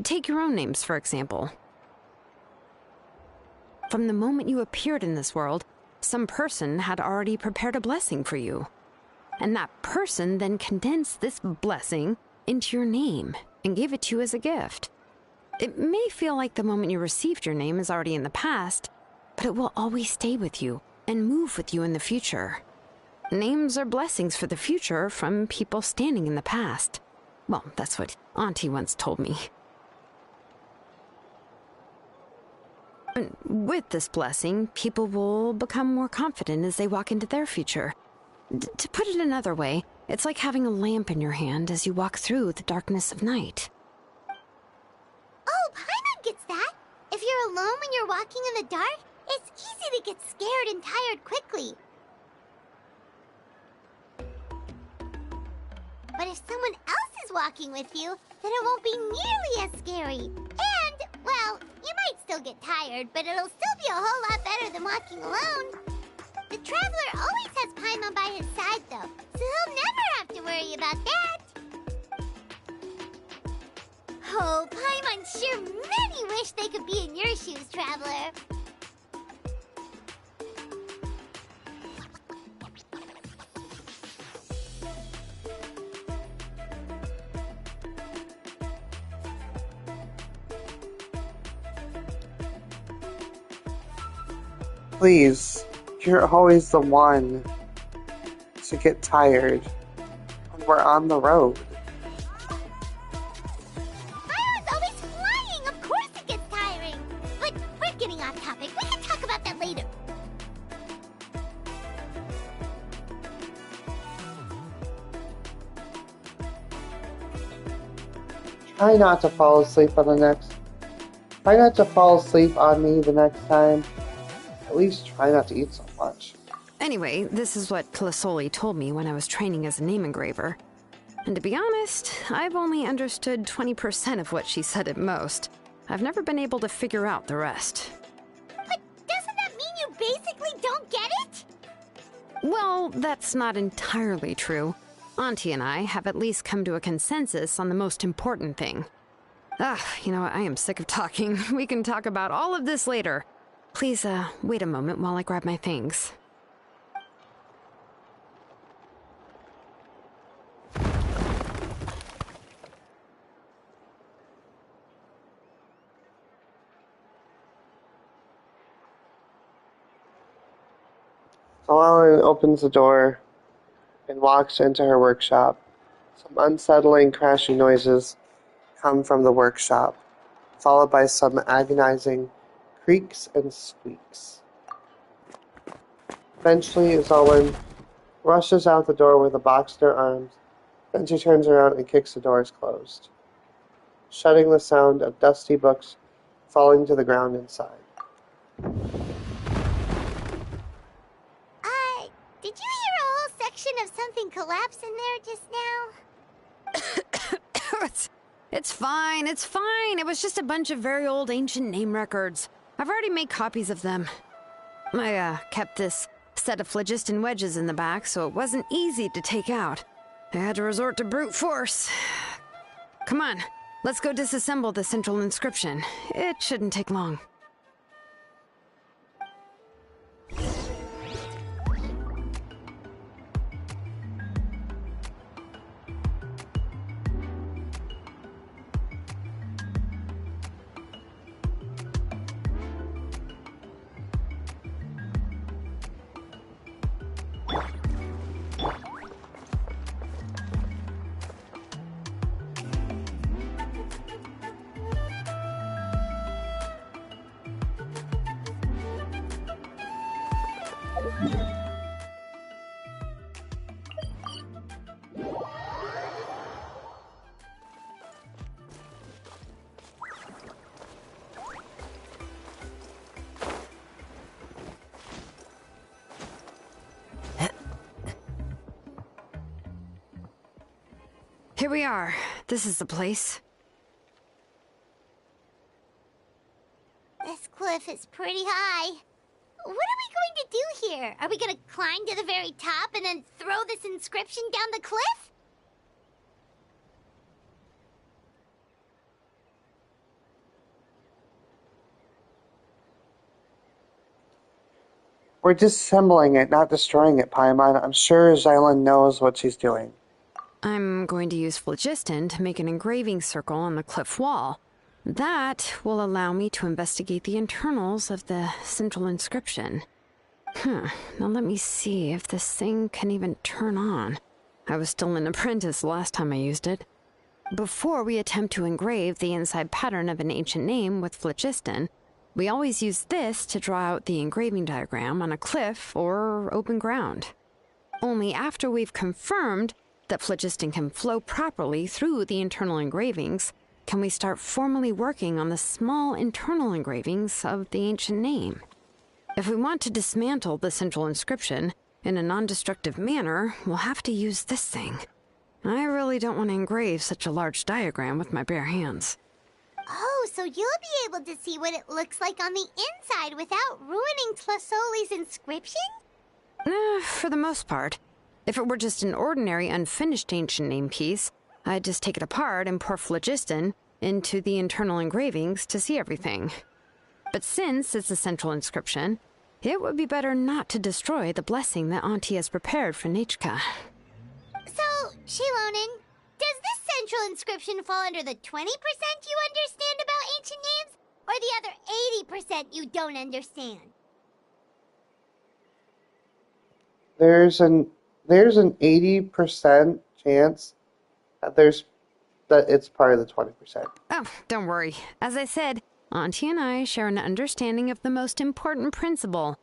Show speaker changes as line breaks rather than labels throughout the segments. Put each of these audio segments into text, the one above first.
Take your own names, for example. From the moment you appeared in this world, some person had already prepared a blessing for you. And that person then condensed this blessing into your name and gave it to you as a gift. It may feel like the moment you received your name is already in the past, but it will always stay with you and move with you in the future. Names are blessings for the future from people standing in the past. Well, that's what Auntie once told me. With this blessing, people will become more confident as they walk into their future. To put it another way, it's like having a lamp in your hand as you walk through the darkness of night.
Oh, Paimon gets that! If you're alone when you're walking in the dark, it's easy to get scared and tired quickly. But if someone else is walking with you, then it won't be nearly as scary. And, well, you might still get tired, but it'll still be a whole lot better than walking alone. The Traveler always has Paimon by his side, though, so he'll never have to worry about that. Oh, Paimon sure many wish they could be in your shoes, Traveler.
Please, you're always the one to get tired when we're on the road.
Paimon's always flying! Of course it gets tiring! But we're getting off topic. We can talk about that later.
Try not to fall asleep on me the next time. At least try not to eat so much.
Anyway, this is what Clisoli told me when I was training as a name engraver. And to be honest, I've only understood 20% of what she said at most. I've never been able to figure out the rest.
But doesn't that mean you basically don't get it?
Well, that's not entirely true. Auntie and I have at least come to a consensus on the most important thing. You know what? I am sick of talking. We can talk about all of this later. Please, wait a moment while I grab my things.
Solana opens the door and walks into her workshop. Some unsettling crashing noises come from the workshop, followed by some agonizing creaks and squeaks. Eventually, Zolan rushes out the door with a box in her arms. Then she turns around and kicks the doors closed, shutting the sound of dusty books falling to the ground inside.
Did you hear a whole section of something collapse in there just now?
It's fine, it's fine. It was just a bunch of very old ancient name records. I've already made copies of them. I, kept this set of phlogiston wedges in the back, so it wasn't easy to take out. I had to resort to brute force. Come on, let's go disassemble the central inscription. It shouldn't take long. Here we are. This is the place.
This cliff is pretty high. What are we going to do here? Are we going to climb to the very top and then throw this inscription down the cliff?
We're disassembling it, not destroying it, Paimon. I'm sure Xylin knows what she's doing.
I'm going to use phlogiston to make an engraving circle on the cliff wall. That will allow me to investigate the internals of the central inscription. Now let me see if this thing can even turn on. I was still an apprentice last time I used it. Before we attempt to engrave the inside pattern of an ancient name with phlogiston, we always use this to draw out the engraving diagram on a cliff or open ground. Only after we've confirmed that phlogiston can flow properly through the internal engravings can we start formally working on the small internal engravings of the ancient name. If we want to dismantle the central inscription in a non-destructive manner, we'll have to use this thing. I really don't want to engrave such a large diagram with my bare hands.
Oh, so you'll be able to see what it looks like on the inside without ruining Tlasoli's inscription?
For the most part. If it were just an ordinary unfinished ancient name piece, I'd just take it apart and pour phlogiston into the internal engravings to see everything. But since it's a central inscription, it would be better not to destroy the blessing that Auntie has prepared for Nechka.
So, Shilonen, does this central inscription fall under the 20% you understand about ancient names, or the other 80% you don't understand?
There's an 80% chance that it's part of the 20%.
Oh, don't worry. As I said, Auntie and I share an understanding of the most important principle,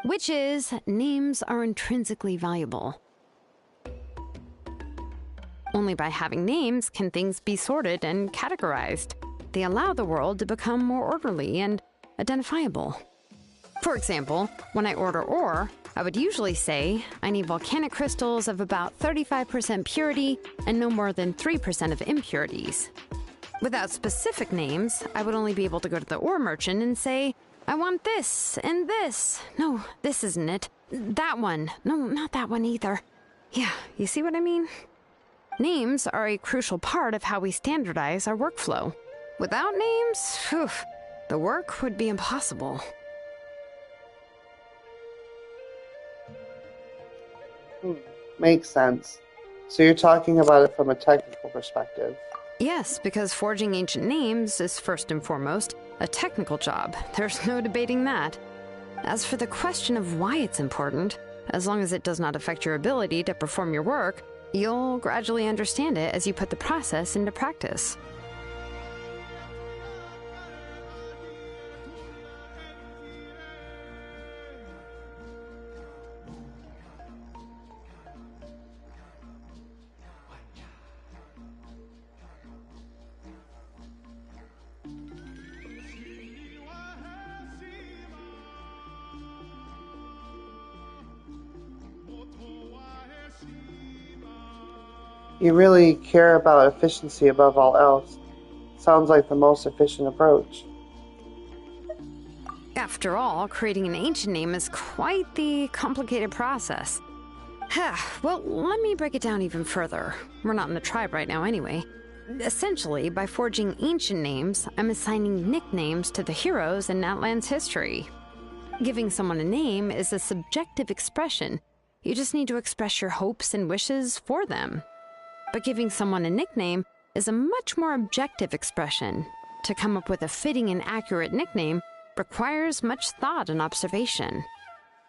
which is names are intrinsically valuable. Only by having names can things be sorted and categorized. They allow the world to become more orderly and identifiable. For example, when I order ore, I would usually say I need volcanic crystals of about 35% purity and no more than 3% of impurities. Without specific names, I would only be able to go to the ore merchant and say, I want this and this. No, this isn't it. That one. No, not that one either. Yeah, you see what I mean? Names are a crucial part of how we standardize our workflow. Without names, the work would be impossible.
Makes sense. So you're talking about it from a technical perspective.
Yes, because forging ancient names is first and foremost a technical job. There's no debating that. As for the question of why it's important, as long as it does not affect your ability to perform your work, you'll gradually understand it as you put the process into practice.
You really care about efficiency above all else. Sounds like the most efficient approach.
After all, creating an ancient name is quite the complicated process. Well, let me break it down even further. We're not in the tribe right now anyway. Essentially, by forging ancient names, I'm assigning nicknames to the heroes in Natlan's history. Giving someone a name is a subjective expression. You just need to express your hopes and wishes for them. But giving someone a nickname is a much more objective expression. To come up with a fitting and accurate nickname requires much thought and observation.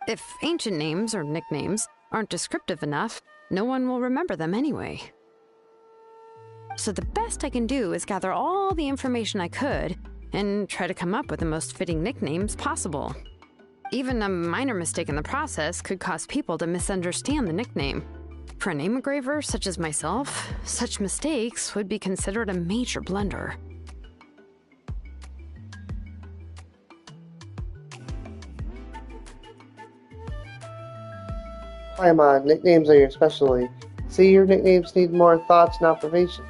If ancient names or nicknames aren't descriptive enough, no one will remember them anyway. So the best I can do is gather all the information I could and try to come up with the most fitting nicknames possible. Even a minor mistake in the process could cause people to misunderstand the nickname. For a name engraver such as myself, such mistakes would be considered a major blunder.
Paimon, nicknames are your specialty. See, your nicknames need more thoughts and observation.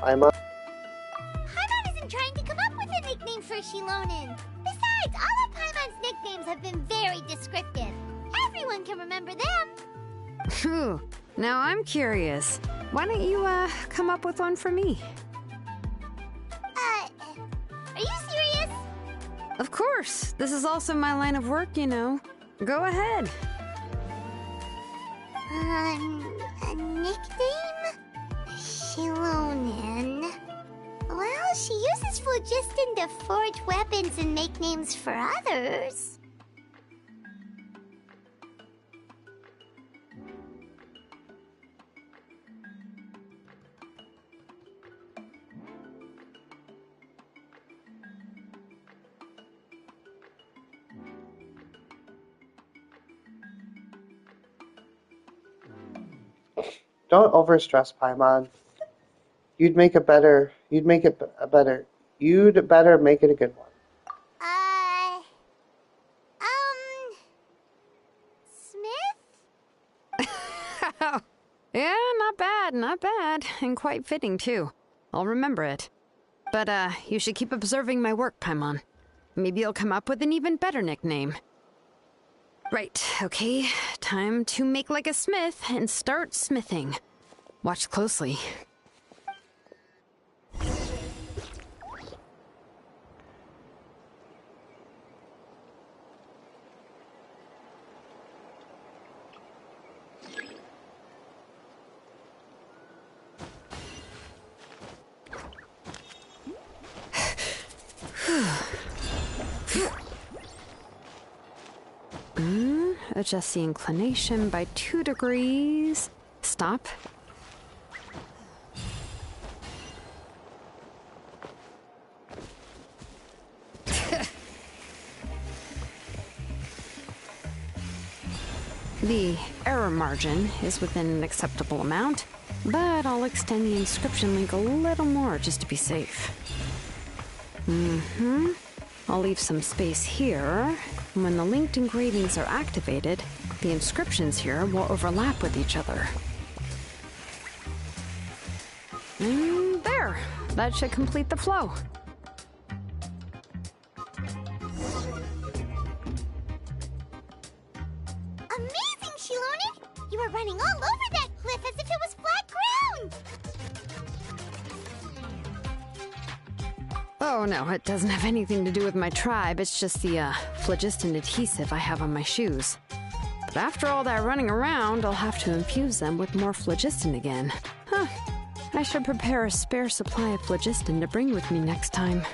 Paimon.
Paimon isn't trying to come up with a nickname for Shilonen. Besides, all of Paimon's nicknames have been very descriptive. Everyone can remember them.
Phew. Now I'm curious. Why don't you, come up with one for me?
Are you serious?
Of course. This is also my line of work, you know. Go ahead.
A nickname? Shilonen. Well, she uses phlogiston to forge weapons and make names for others.
Don't overstress, Paimon. You'd better make it a good one.
Smith?
Yeah, not bad, and quite fitting too. I'll remember it. But, you should keep observing my work, Paimon. Maybe you'll come up with an even better nickname. Right, okay. Time to make like a smith and start smithing. Watch closely. Adjust the inclination by 2 degrees. Stop. The error margin is within an acceptable amount, but I'll extend the inscription link a little more just to be safe. I'll leave some space here. When the linked engravings are activated, the inscriptions here will overlap with each other. And there! That should complete the flow.
Amazing, Shilonen! You were running all over that cliff as if it was flat ground!
Oh no, it doesn't have anything to do with my tribe. It's just the phlogiston adhesive I have on my shoes. But after all that running around, I'll have to infuse them with more phlogiston again. Huh. I should prepare a spare supply of phlogiston to bring with me next time.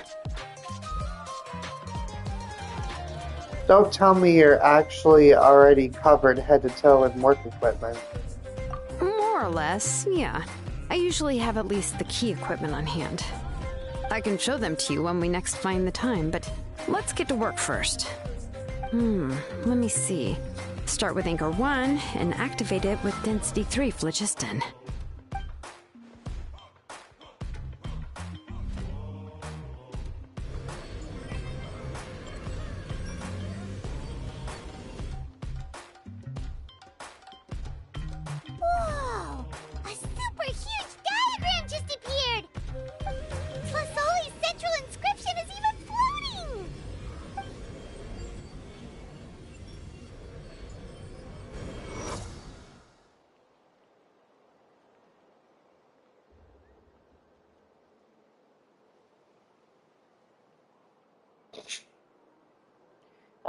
Don't tell me you're actually already covered head to toe in work equipment.
More or less, yeah. I usually have at least the key equipment on hand. I can show them to you when we next find the time, but let's get to work first. Let me see. Start with Anchor 1 and activate it with Density 3 phlogiston.
Whoa! A super huge diagram just appeared! Flasoli's central inscription is even floating!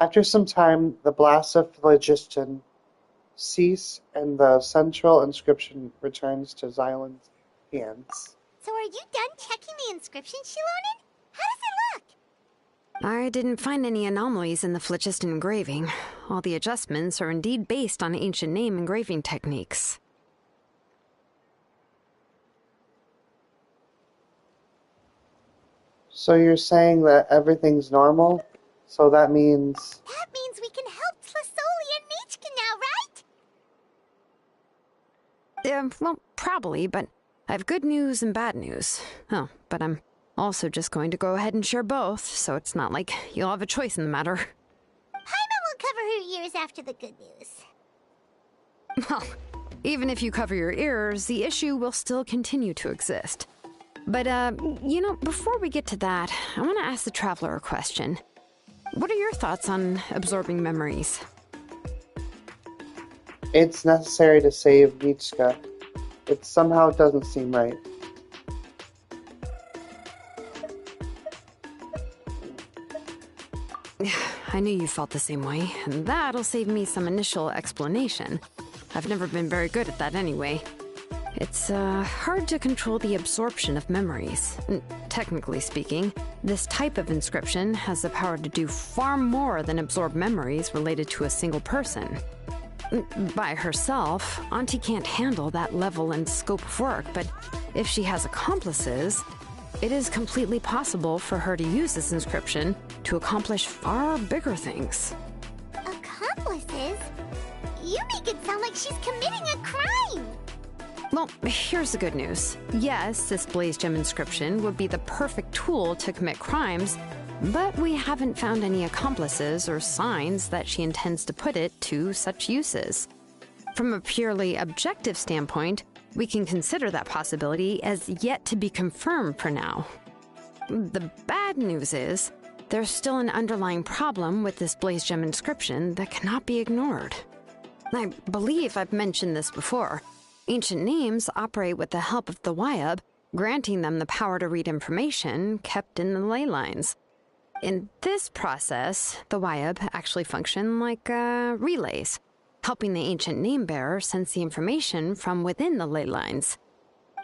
After some time, the blasts of phlogiston cease and the central inscription returns to Xylan's hands.
So are you done checking the inscription, Shilonen? How does it look?
I didn't find any anomalies in the phlogiston engraving. All the adjustments are indeed based on ancient name engraving techniques.
So you're saying that everything's normal? So that means...
That means we can help Flasoli and Machka now, right?
Well, probably, but I have good news and bad news. Oh, but I'm also just going to go ahead and share both, so it's not like you'll have a choice in the matter.
Paimon will cover her ears after the good news.
Well, even if you cover your ears, the issue will still continue to exist. But, before we get to that, I want to ask the Traveler a question. What are your thoughts on absorbing memories?
It's necessary to save Machka. It somehow doesn't seem right.
I knew you felt the same way, and that'll save me some initial explanation. I've never been very good at that anyway. It's hard to control the absorption of memories. Technically speaking, this type of inscription has the power to do far more than absorb memories related to a single person. By herself, Auntie can't handle that level and scope of work, but if she has accomplices, it is completely possible for her to use this inscription to accomplish far bigger things.
Accomplices? You make it sound like she's committing a crime!
Well, here's the good news. Yes, this Blaze Gem inscription would be the perfect tool to commit crimes, but we haven't found any accomplices or signs that she intends to put it to such uses. From a purely objective standpoint, we can consider that possibility as yet to be confirmed for now. The bad news is, there's still an underlying problem with this Blaze Gem inscription that cannot be ignored. I believe I've mentioned this before. Ancient names operate with the help of the Wyab, granting them the power to read information kept in the ley lines. In this process, the Wyab actually function like relays, helping the ancient name bearer sense the information from within the ley lines.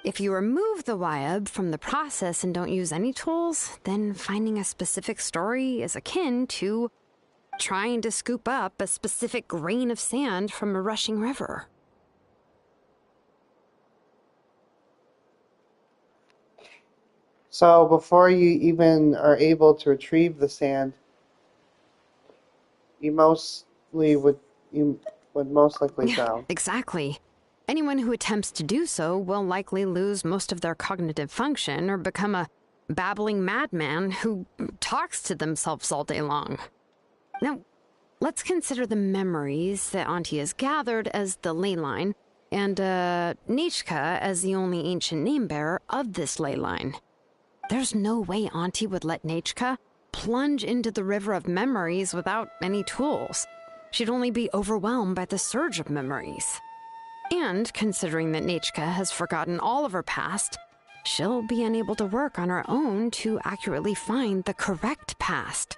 If you remove the Wyab from the process and don't use any tools, then finding a specific story is akin to trying to scoop up a specific grain of sand from a rushing river.
So before you even are able to retrieve the sand, you most likely drown.
Exactly. Anyone who attempts to do so will likely lose most of their cognitive function or become a babbling madman who talks to themselves all day long. Now, let's consider the memories that Auntie has gathered as the ley line, and Nechka as the only ancient name bearer of this ley line. There's no way Auntie would let Nechka plunge into the river of memories without any tools. She'd only be overwhelmed by the surge of memories. And considering that Nechka has forgotten all of her past, she'll be unable to work on her own to accurately find the correct past.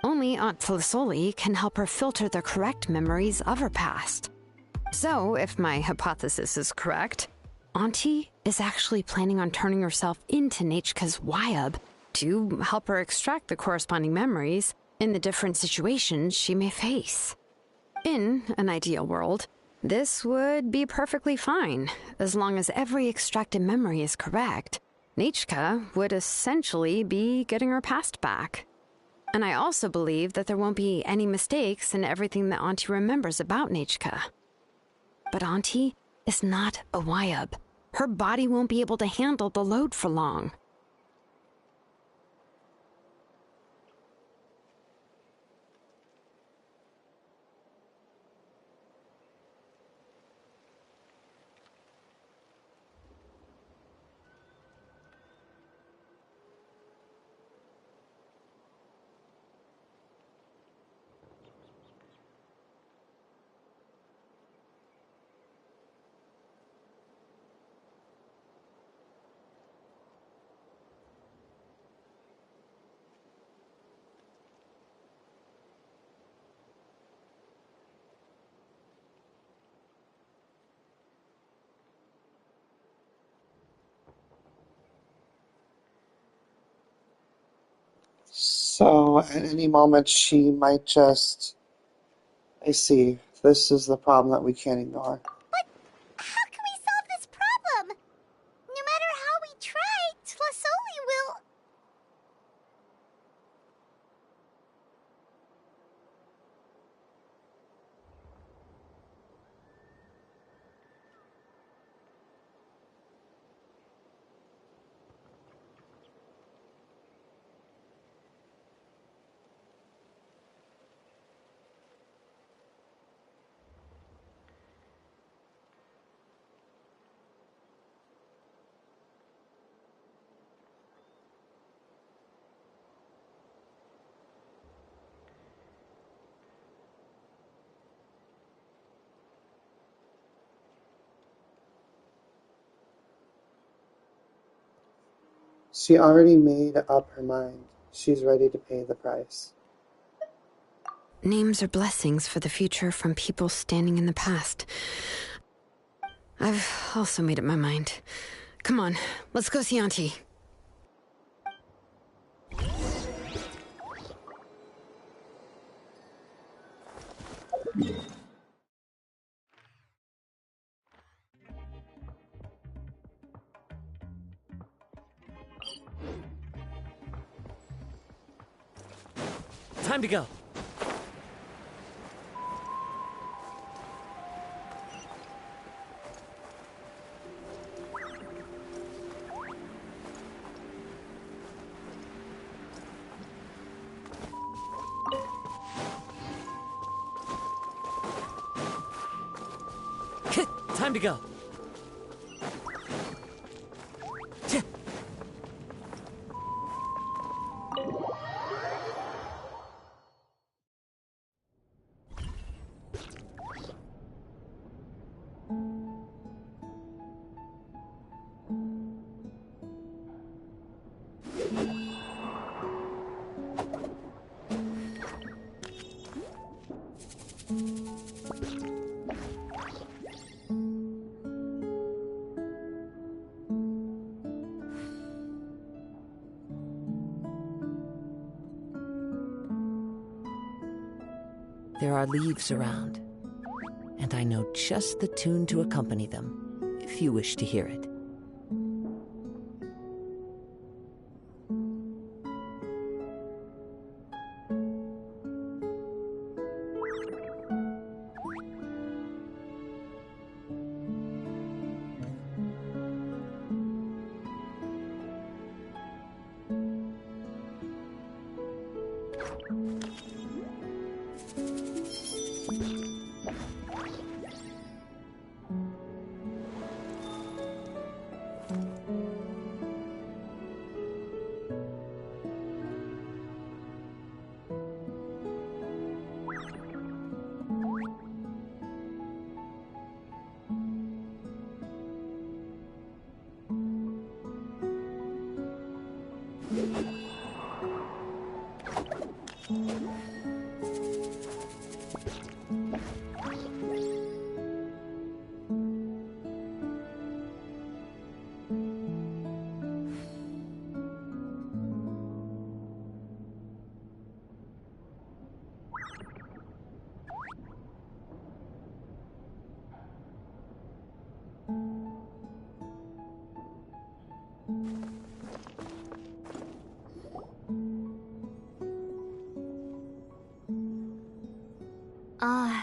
Only Aunt Tlisoli can help her filter the correct memories of her past. So, if my hypothesis is correct, Auntie is actually planning on turning herself into Nechka's Wyab to help her extract the corresponding memories in the different situations she may face. In an ideal world, this would be perfectly fine. As long as every extracted memory is correct, Nechka would essentially be getting her past back. And I also believe that there won't be any mistakes in everything that Auntie remembers about Nechka. But Auntie is not a Wyab. Her body won't be able to handle the load for long.
So at any moment she might just... I see. This is the problem that we can't ignore.
But how can we solve this problem? No matter how we try, Tlasoli will...
She already made up her mind. She's ready to pay the price.
names are blessings for the future from people standing in the past. I've also made up my mind. Come on, let's go see Auntie.
Time to go. Time to go. There are leaves around, and I know just the tune to accompany them, if you wish to hear it.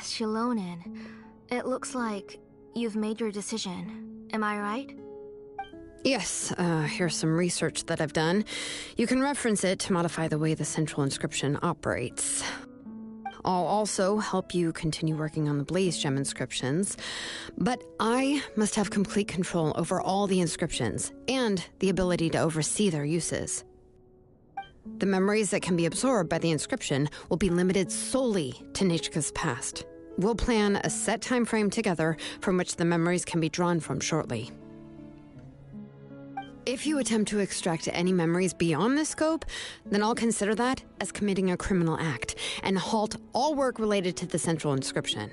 Shilonen. It looks like you've made your decision. Am I right?
Yes, here's some research that I've done. You can reference it to modify the way the central inscription operates. I'll also help you continue working on the Blaze Gem inscriptions, but I must have complete control over all the inscriptions and the ability to oversee their uses. The memories that can be absorbed by the inscription will be limited solely to Nichika's past. We'll plan a set time frame together from which the memories can be drawn from shortly. If you attempt to extract any memories beyond this scope, then I'll consider that as committing a criminal act and halt all work related to the central inscription.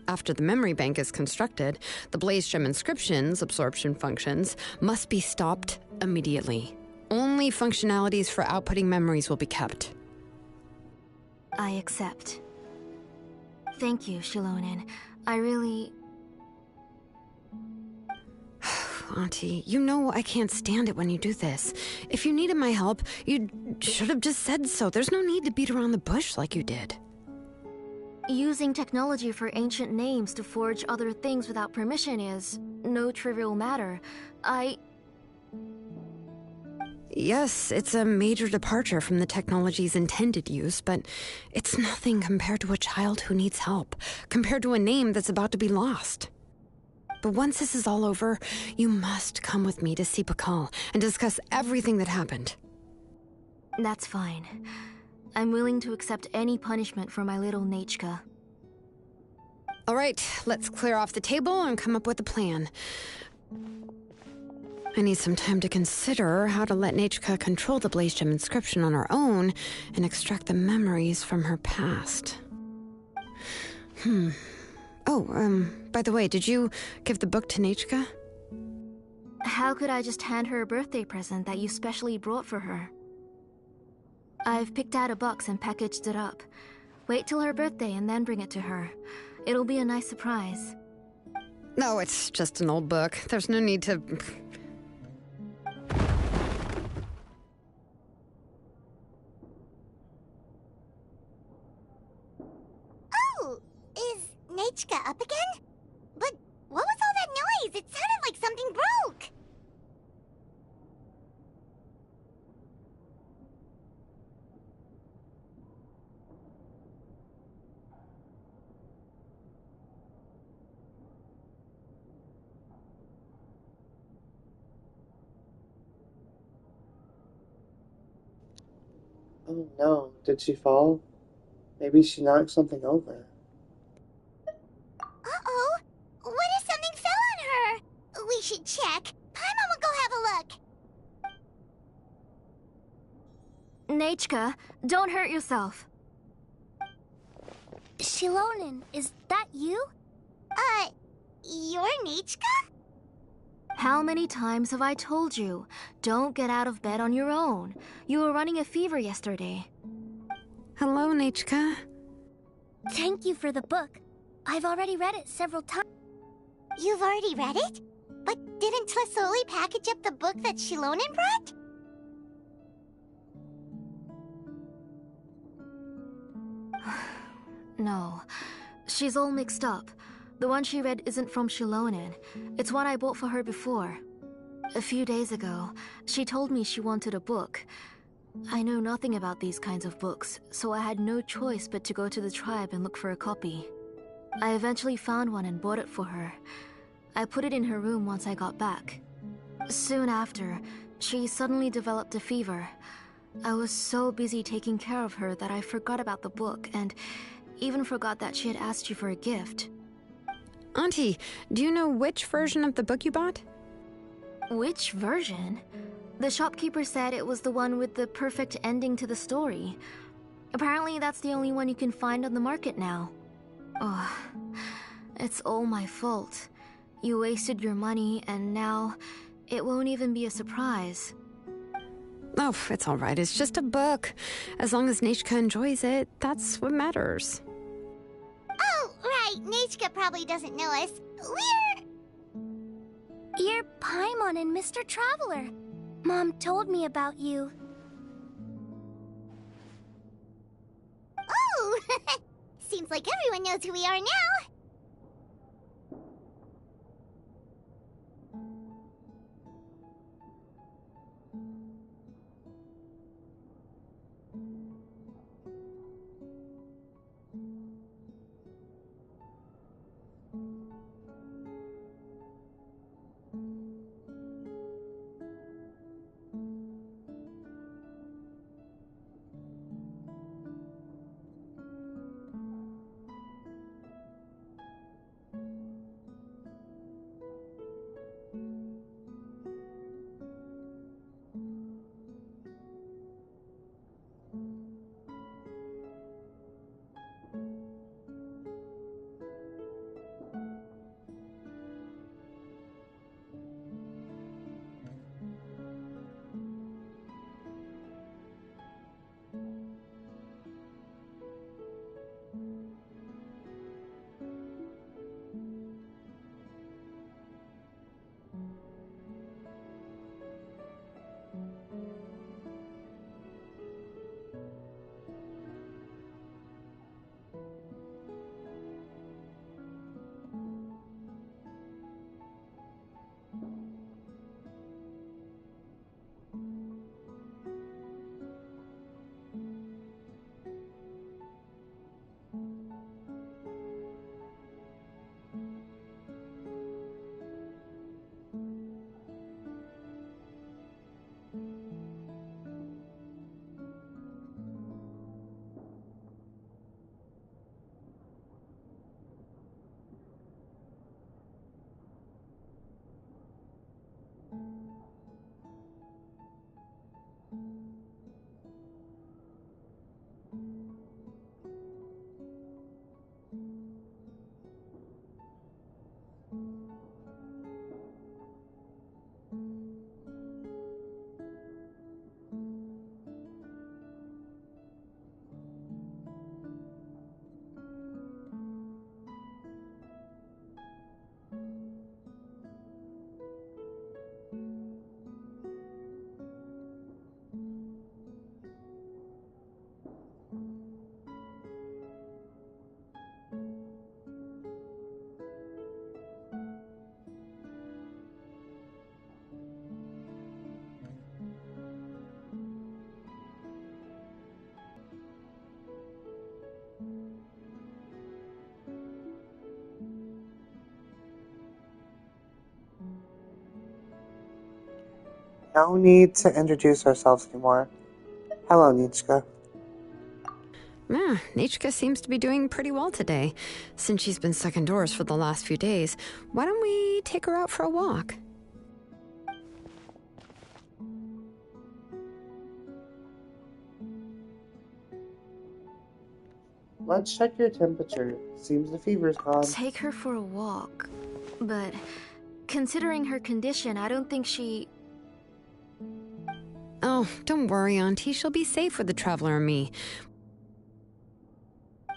After the memory bank is constructed, the Blaze Gem inscription's absorption functions must be stopped immediately. Only functionalities for outputting memories will be kept.
I accept. Thank you, Shilonen. I really...
Auntie, you know I can't stand it when you do this. If you needed my help, you should have just said so. There's no need to beat around the bush like you did.
Using technology for ancient names to forge other things without permission is no trivial matter.
Yes, it's a major departure from the technology's intended use, but it's nothing compared to a child who needs help, compared to a name that's about to be lost. But once this is all over, you must come with me to see Pakal and discuss everything that happened.
That's fine. I'm willing to accept any punishment for my little Nichika.
All right, let's clear off the table and come up with a plan. I need some time to consider how to let Nachka control the Blaze Gem inscription on her own and extract the memories from her past. Oh, by the way, did you give the book to Nachka?
How could I just hand her a birthday present that you specially brought for her? I've picked out a box and packaged it up. Wait till her birthday and then bring it to her. It'll be a nice surprise.
No, it's just an old book. There's no need to...
Oh, is Nachka up again? But what was all that noise? It sounded like something broke.
Oh no, did she fall? Maybe she knocked something over.
Uh-oh. What if something fell on her? We should check. Paimon will go have a look.
Nachka, don't hurt yourself.
Shilonen, is that you? You're Nachka?
How many times have I told you? Don't get out of bed on your own. You were running a fever yesterday.
Hello, Nachka.
Thank you for the book. I've already read it several times. You've already read it? But didn't Tlesoli package up the book that Shilonen brought?
No, she's all mixed up. The one she read isn't from Shilonen. It's one I bought for her before. A few days ago, she told me she wanted a book. I know nothing about these kinds of books, so I had no choice but to go to the tribe and look for a copy. I eventually found one and bought it for her. I put it in her room once I got back. Soon after, she suddenly developed a fever. I was so busy taking care of her that I forgot about the book and even forgot that she had asked you for a gift.
Auntie, do you know which version of the book you bought?
Which version? The shopkeeper said it was the one with the perfect ending to the story. Apparently that's the only one you can find on the market now. Oh, it's all my fault. You wasted your money and now it won't even be a surprise.
Oh, it's all right. It's just a book. As long as Nachka enjoys it, that's what matters.
Oh, right. Nachka probably doesn't know us. You're Paimon and Mr. Traveler. Mom told me about you. Oh! Seems like everyone knows who we are now.
No need to introduce ourselves anymore. Hello, Nichka.
Nichka seems to be doing pretty well today. Since she's been stuck indoors for the last few days, why don't we take her out for a walk?
Let's check your temperature. Seems the fever's gone.
Take her for a walk. But considering her condition, I don't think she...
Oh, don't worry, Auntie. She'll be safe with the Traveler and me.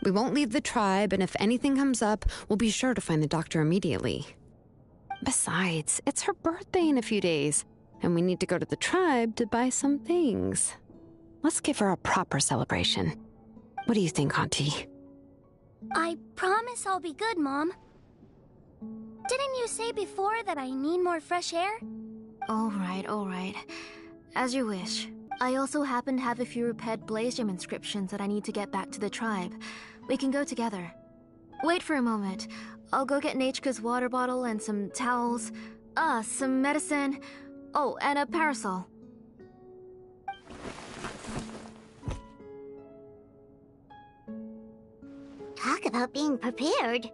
We won't leave the tribe, and if anything comes up, we'll be sure to find the doctor immediately. Besides, it's her birthday in a few days, and we need to go to the tribe to buy some things. Let's give her a proper celebration. What do you think, Auntie?
I promise I'll be good, Mom. Didn't you say before that I need more fresh air?
All right. As you wish. I also happen to have a few repaired Blaze Gem inscriptions that I need to get back to the tribe. We can go together. Wait for a moment. I'll go get Nachka's water bottle and some towels. Some medicine. Oh, and a parasol.
Talk about being prepared.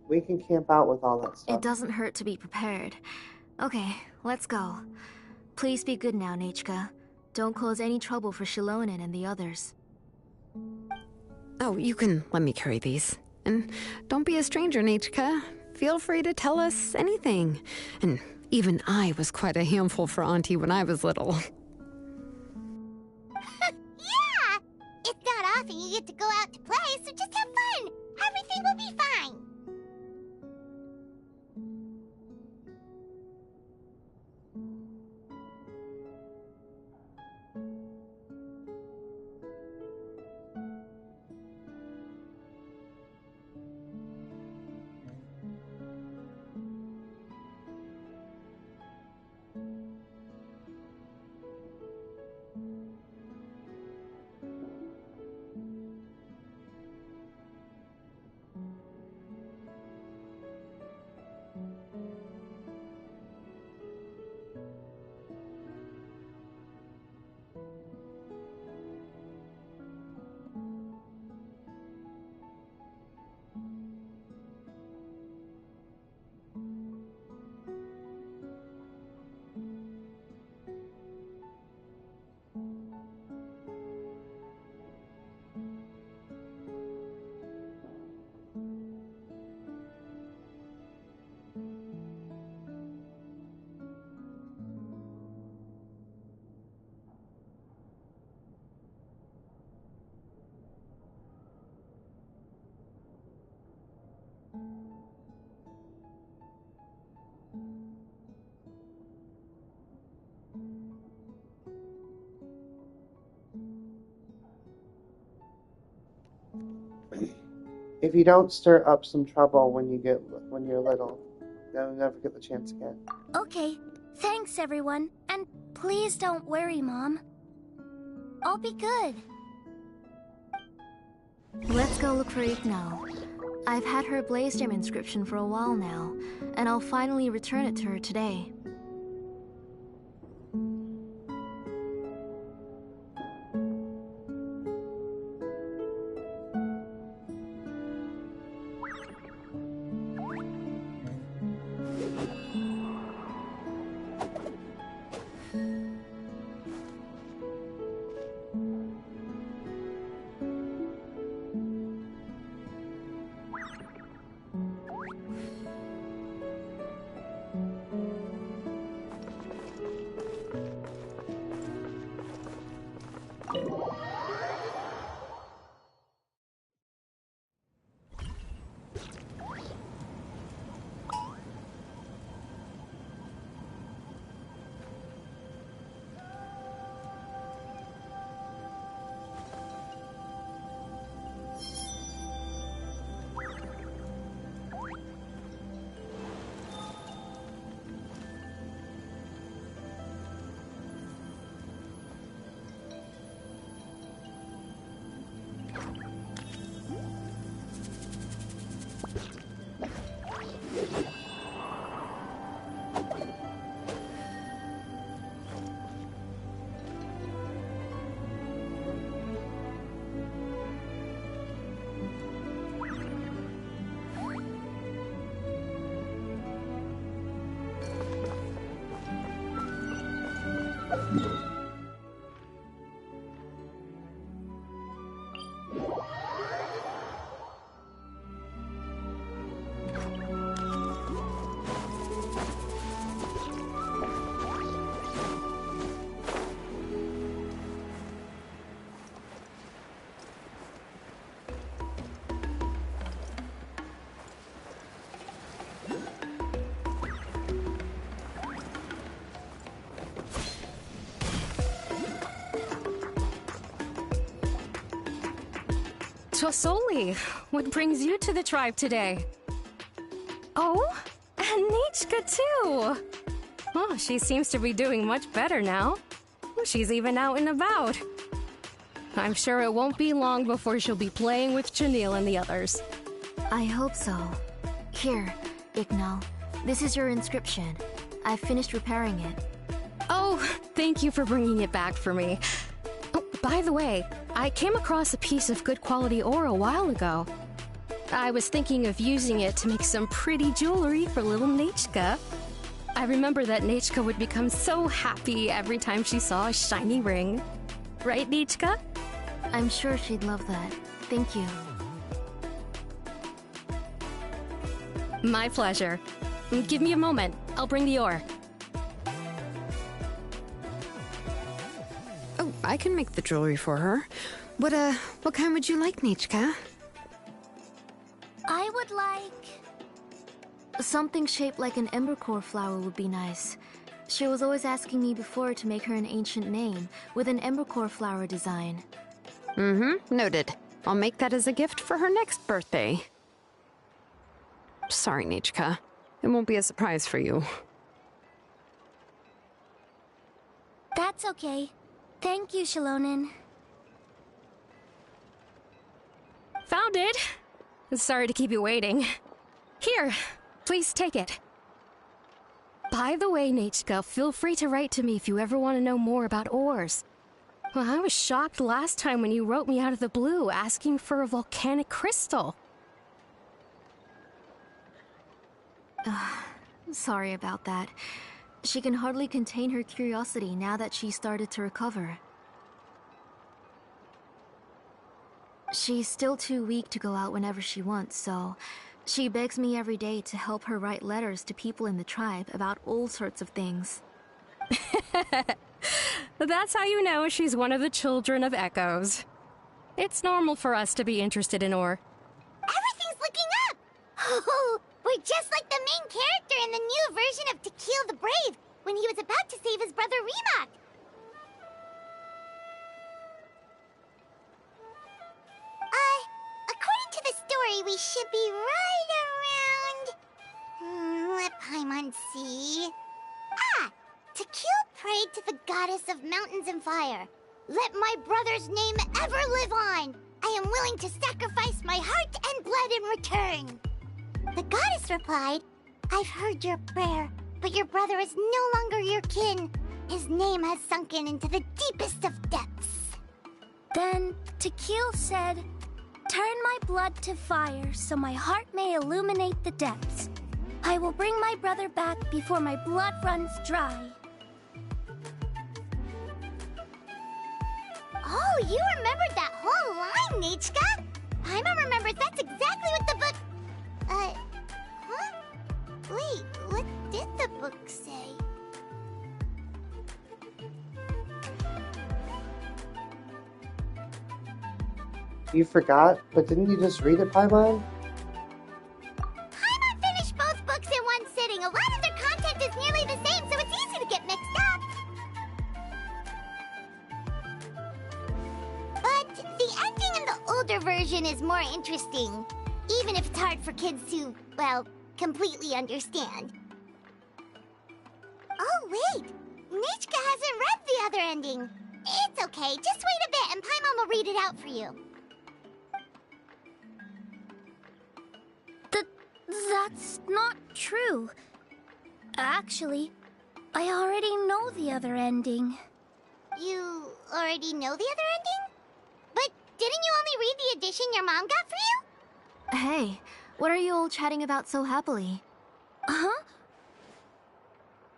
We can camp out with all that stuff.
It doesn't hurt to be prepared. Okay, let's go. Please be good now, Nachka. Don't cause any trouble for Shilonen and the others.
Oh, you can let me carry these. And don't be a stranger, Nachka. Feel free to tell us anything. And even I was quite a handful for Auntie when I was little.
Yeah! It's not often you get to go out to play, so just have fun. Everything will be fine.
If you don't stir up some trouble when you're little, you'll never get the chance again.
Okay, thanks everyone. And please don't worry, Mom. I'll be good.
Let's go look for Igno. I've had her Blaze Gem inscription for a while now, and I'll finally return it to her today.
Tosoli, what brings you to the tribe today? Oh, and Nichka too! Oh, she seems to be doing much better now. She's even out and about. I'm sure it won't be long before she'll be playing with Janelle and the others.
I hope so. Here, Ignal. This is your inscription. I finished repairing it.
Oh, thank you for bringing it back for me. Oh, by the way, I came across a piece of good quality ore a while ago. I was thinking of using it to make some pretty jewelry for little Nichka. I remember that Nichka would become so happy every time she saw a shiny ring. Right, Nichka?
I'm sure she'd love that. Thank you.
My pleasure. Give me a moment. I'll bring the ore.
Oh, I can make the jewelry for her. What kind would you like, Nichka?
I would like...
Something shaped like an embercore flower would be nice. She was always asking me before to make her an ancient name with an embercore flower design.
Mm-hmm, noted. I'll make that as a gift for her next birthday. Sorry, Nichka. It won't be a surprise for you.
That's okay. Thank you, Shilonen.
Found it! Sorry to keep you waiting. Here, please take it. By the way, Nichka, feel free to write to me if you ever want to know more about ores. Well, I was shocked last time when you wrote me out of the blue asking for a volcanic crystal.
Sorry about that. She can hardly contain her curiosity now that she started to recover. She's still too weak to go out whenever she wants, so she begs me every day to help her write letters to people in the tribe about all sorts of things.
That's how you know she's one of the children of Echoes. It's normal for us to be interested in ore.
Everything's looking up! Oh, we're just like the main character in the new version of To Kill the Brave, when he was about to save his brother Rimac. According to the story, we should be right around... let Paimon see... To kill prayed to the goddess of mountains and fire. Let my brother's name ever live on. I am willing to sacrifice my heart and blood in return. The goddess replied, I've heard your prayer, but your brother is no longer your kin. His name has sunken into the deepest of depths. Then Tequil said, turn my blood to fire so my heart may illuminate the depths. I will bring my brother back before my blood runs dry. Oh, you remembered that whole line, Nichka! Paimon remembers that's exactly what the book... huh? Wait, what did the book say?
You forgot? But didn't you just read it, Paimon?
Paimon finished both books in one sitting. A lot of their content is nearly the same, so it's easy to get mixed up. But the ending in the older version is more interesting, even if it's hard for kids to, well, completely understand. Oh, wait! Nichka hasn't read the other ending. It's okay, just wait a bit and Paimon will read it out for you. That's not true. Actually, I already know the other ending. You already know the other ending? But didn't you only read the edition your mom got for you?
Hey, what are you all chatting about so happily?
Huh?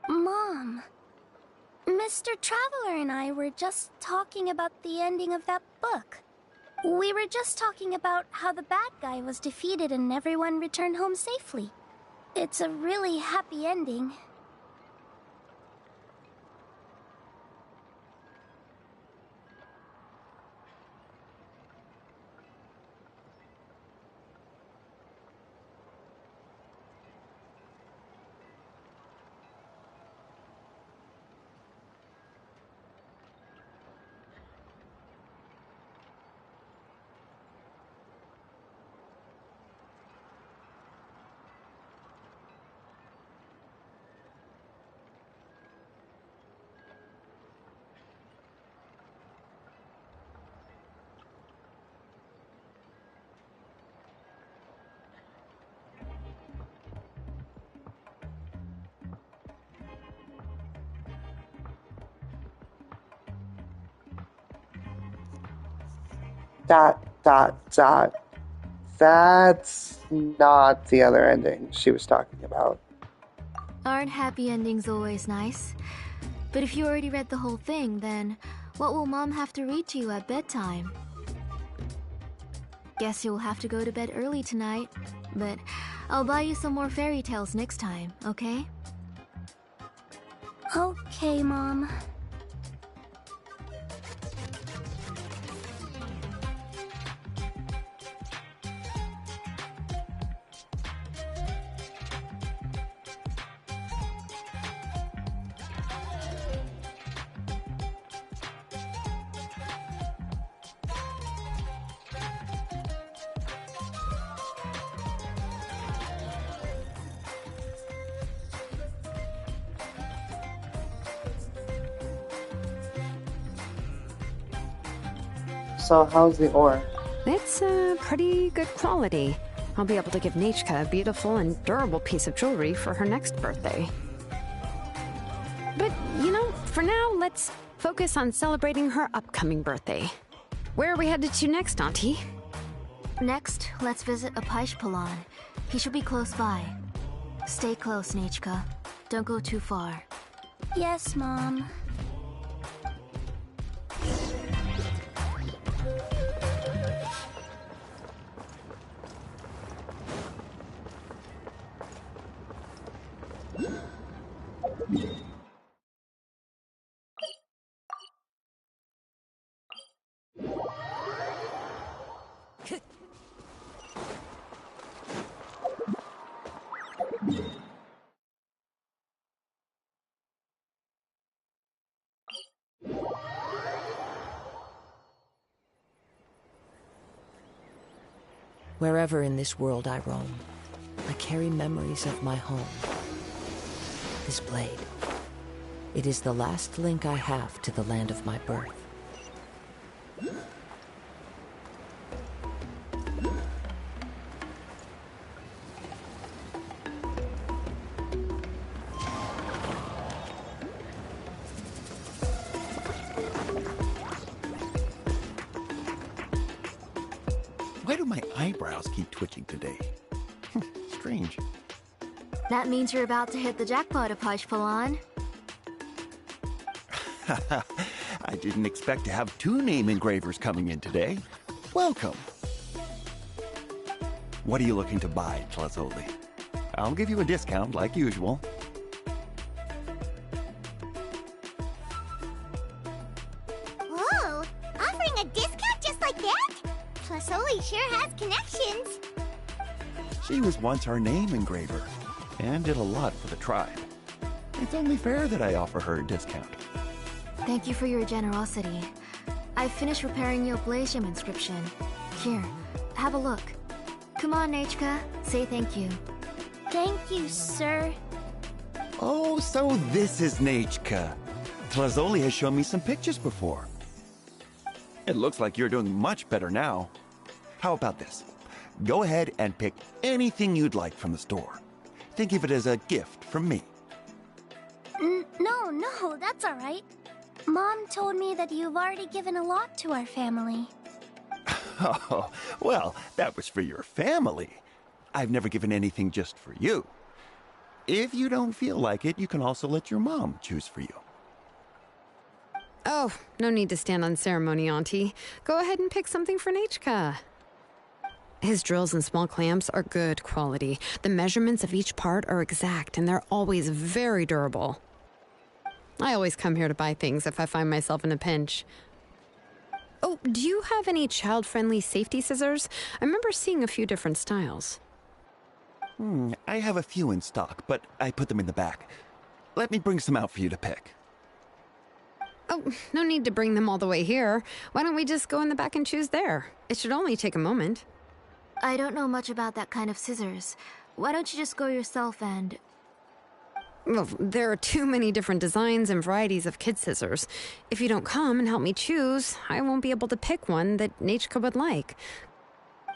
Mom.
Mr. Traveler and I were just talking about the ending of that book. We were just talking about how the bad guy was defeated and everyone returned home safely. It's a really happy ending.
Dot, dot, dot. That's not the other ending she was talking about.
Aren't happy endings always nice? But if you already read the whole thing, then what will Mom have to read to you at bedtime? Guess you'll have to go to bed early tonight, but I'll buy you some more fairy tales next time, okay?
Okay, Mom.
So how's the ore?
It's pretty good quality. I'll be able to give Nachka a beautiful and durable piece of jewelry for her next birthday. But, for now, let's focus on celebrating her upcoming birthday. Where are we headed to next, Auntie?
Next, let's visit Apaish. He should be close by. Stay close, Nachka. Don't go too far.
Yes, Mom.
Wherever in this world I roam, I carry memories of my home. This blade, it is the last link I have to the land of my birth.
Why do my eyebrows keep twitching today? Strange.
That means you're about to hit the jackpot, Apaish.
I didn't expect to have 2 name engravers coming in today. Welcome. What are you looking to buy, Tlazoli? I'll give you a discount like usual.
Whoa! Offering a discount just like that? Plasoli sure has connections.
She was once our name engraver and did a lot for the tribe. It's only fair that I offer her a discount.
Thank you for your generosity. I finished repairing your Blasium inscription. Here, have a look. Come on, Nachka, say thank you.
Thank you, sir.
Oh, so this is Nachka. Tlazoli has shown me some pictures before. It looks like you're doing much better now. How about this? Go ahead and pick anything you'd like from the store. Think of it as a gift from me.
No, that's all right. Mom told me that you've already given a lot to our family.
Oh, well, that was for your family. I've never given anything just for you. If you don't feel like it, you can also let your mom choose for you.
Oh, no need to stand on ceremony, Auntie. Go ahead and pick something for Nachka. His drills and small clamps are good quality. The measurements of each part are exact, and they're always very durable. I always come here to buy things if I find myself in a pinch. Oh, do you have any child-friendly safety scissors? I remember seeing a few different styles.
I have a few in stock, but I put them in the back. Let me bring some out for you to pick.
Oh, no need to bring them all the way here. Why don't we just go in the back and choose there? It should only take a moment.
I don't know much about that kind of scissors. Why don't you just go yourself and...
Well, there are too many different designs and varieties of kid scissors. If you don't come and help me choose, I won't be able to pick one that Nachka would like.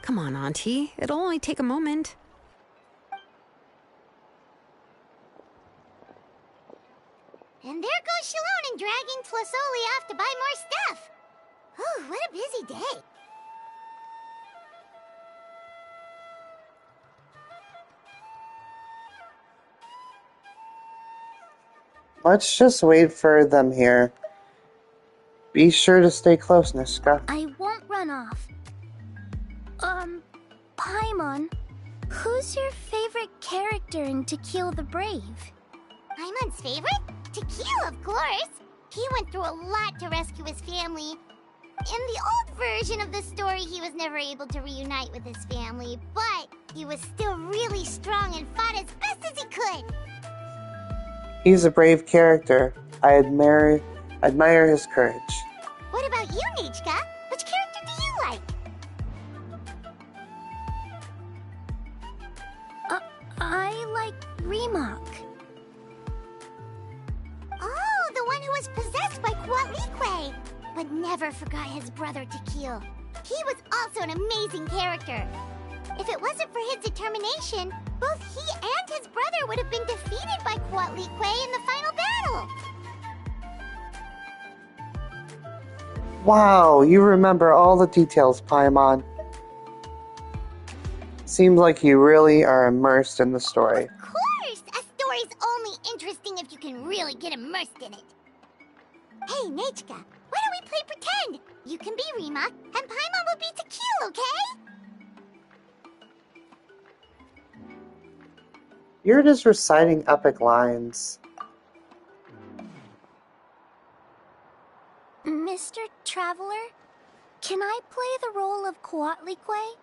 Come on, Auntie. It'll only take a moment.
And there goes Shalone dragging Tlasoli off to buy more stuff. Oh, what a busy day.
Let's just wait for them here. Be sure to stay close, Nishka.
I won't run off. Paimon, who's your favorite character in To Kill the Brave?
Paimon's favorite? Tequila, of course. He went through a lot to rescue his family. In the old version of the story, he was never able to reunite with his family, but he was still really strong and fought as best as he could.
He's a brave character. I admire his courage.
What about you, Nachka? Which character do you like?
I like Remak.
Oh, the one who was possessed by Quatlique, but never forgot his brother Tequil. He was also an amazing character. If it wasn't for his determination, both he and his brother would have been defeated by Quatlique in the final battle.
Wow, you remember all the details, Paimon. Seems like you really are immersed in the story.
Of course! A story's only interesting if you can really get immersed in it. Hey, Nachka, why don't we play pretend? You can be Remak, and Paimon will be Tequil, okay?
You're just reciting epic lines.
Mr. Traveler, can I play the role of Quatlique?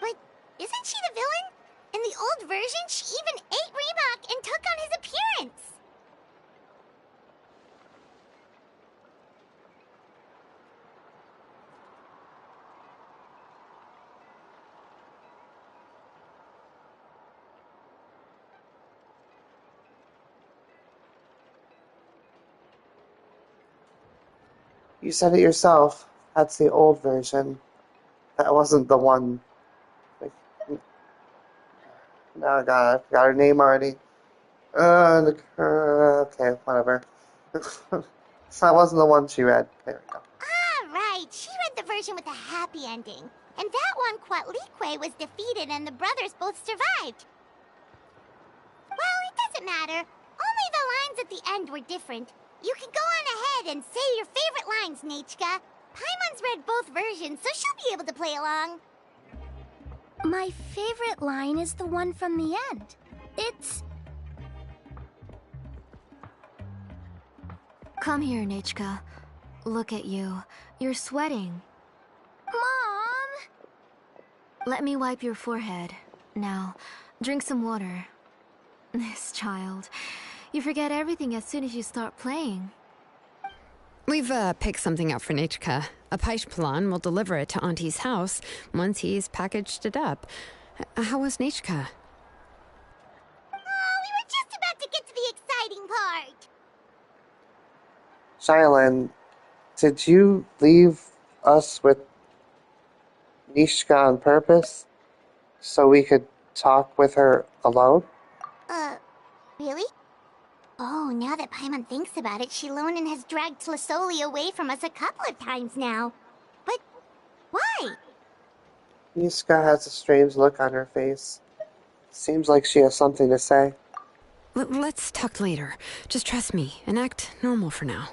But isn't she the villain? In the old version, she even ate Remak and took on his appearance.
You said it yourself. That's the old version. That wasn't the one. No, God, I forgot her name already. Okay, whatever. So that wasn't the one she read. There we go.
Ah, right. She read the version with a happy ending. And that one, Quatlique was defeated and the brothers both survived. Well, it doesn't matter. Only the lines at the end were different. You can go on ahead and say your favorite lines, Nachka. Paimon's read both versions, so she'll be able to play along.
My favorite line is the one from the end. It's...
Come here, Nachka. Look at you. You're sweating.
Mom!
Let me wipe your forehead. Now, drink some water. This child. You forget everything as soon as you start playing.
We've picked something out for Nachka. A Paishpalan will deliver it to Auntie's house once he's packaged it up. How was Nachka?
Oh, we were just about to get to the exciting part.
Shylin, did you leave us with Nishka on purpose so we could talk with her alone?
Really? Oh, now that Paimon thinks about it, Shilonen has dragged Tlasoli away from us a couple of times now. But why?
Nishka has a strange look on her face. Seems like she has something to say.
Let's talk later. Just trust me and act normal for now.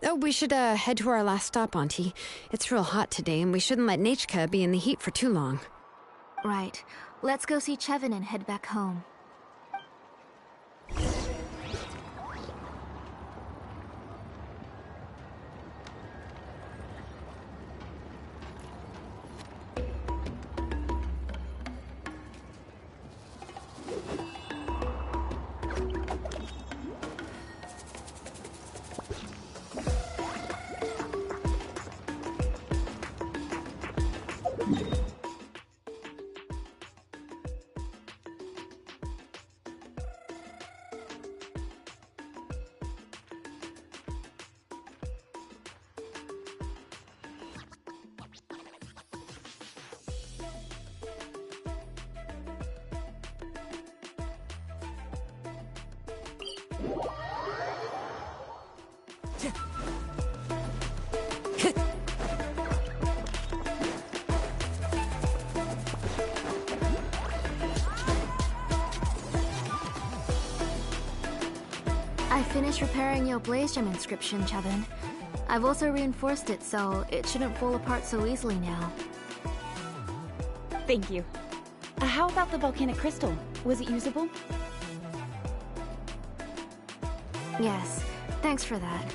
Oh, we should head to our last stop, Auntie. It's real hot today, and we shouldn't let Nachka be in the heat for too long.
Right. Let's go see Chevin and head back home. I finished repairing your Blaze Gem inscription, Chevin. I've also reinforced it so it shouldn't fall apart so easily now.
Thank you. How about the volcanic crystal? Was it usable?
Yes, thanks for that.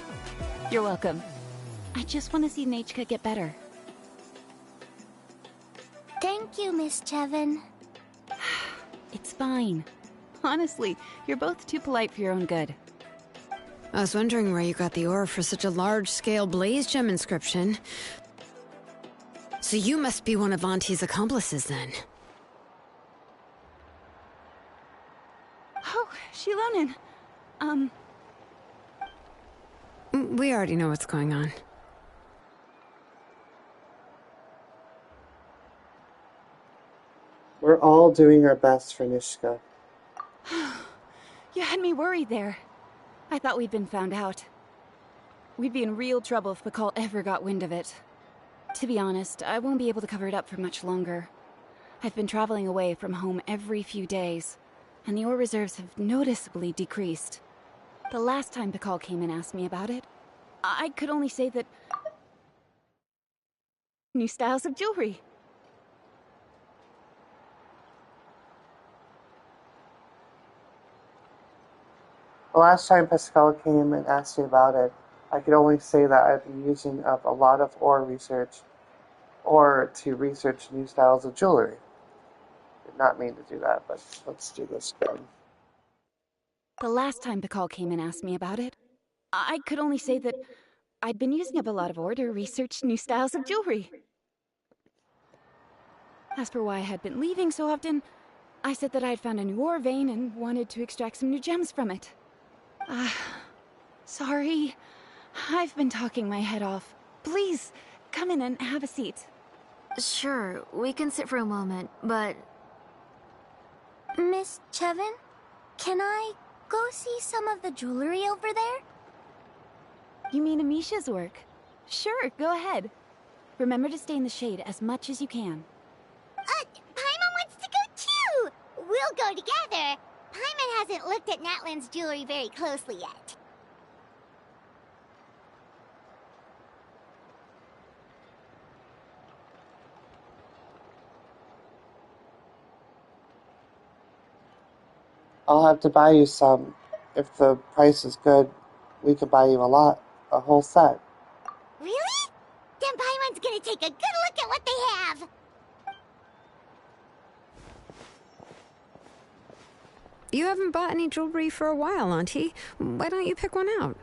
You're welcome. I just want to see Nachka get better.
Thank you, Miss Chevin.
It's fine. Honestly, you're both too polite for your own good.
I was wondering where you got the ore for such a large-scale Blaze Gem inscription. So you must be one of Auntie's accomplices, then.
Oh, Shilonen.
We already know what's going on.
We're all doing our best for Nishka.
You had me worried there. I thought we'd been found out. We'd be in real trouble if Pakal ever got wind of it. To be honest, I won't be able to cover it up for much longer. I've been traveling away from home every few days, and the ore reserves have noticeably decreased. The last time Pakal came and asked me about it, I could only say that... new styles of jewelry.
The last time Pascal came and asked me about it, I could only say that I've been using up a lot of ore research, or to research new styles of jewelry. Did not mean to do that, but let's do this again.
The last time Pakal came and asked me about it, I could only say that I'd been using up a lot of ore to research new styles of jewelry. As for why I had been leaving so often, I said that I had found a new ore vein and wanted to extract some new gems from it. Sorry. I've been talking my head off. Please, come in and have a seat.
Sure, we can sit for a moment, but...
Miss Chevin, can I go see some of the jewelry over there?
You mean Amisha's work? Sure, go ahead. Remember to stay in the shade as much as you can.
Paimon wants to go too! We'll go together. Paimon hasn't looked at Natlan's jewelry very closely yet.
I'll have to buy you some. If the price is good, we could buy you a lot. A whole set.
Really? Then Paimon's gonna take a good look at what they have!
You haven't bought any jewelry for a while, Auntie. Why don't you pick one out?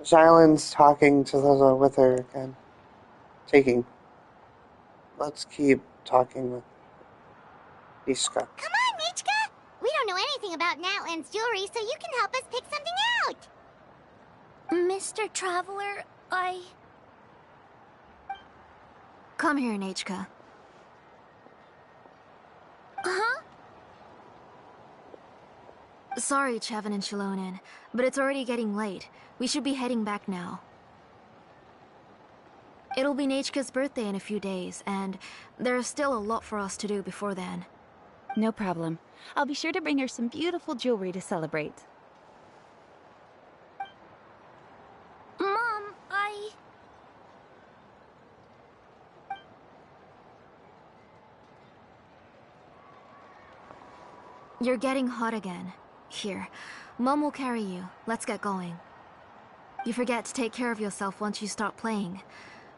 Xylan's talking to with her again. Taking. Let's keep talking with Ishka.
Come on, Nichka! We don't know anything about Natlan's jewelry, so you can help us pick something out!
Mr. Traveler,
Come here, Nachka.
Huh?
Sorry, Chevin and Shilonen, but it's already getting late. We should be heading back now. It'll be Nachka's birthday in a few days, and there's still a lot for us to do before then.
No problem. I'll be sure to bring her some beautiful jewelry to celebrate.
Mom,
You're getting hot again. Here, Mom will carry you. Let's get going. You forget to take care of yourself once you start playing.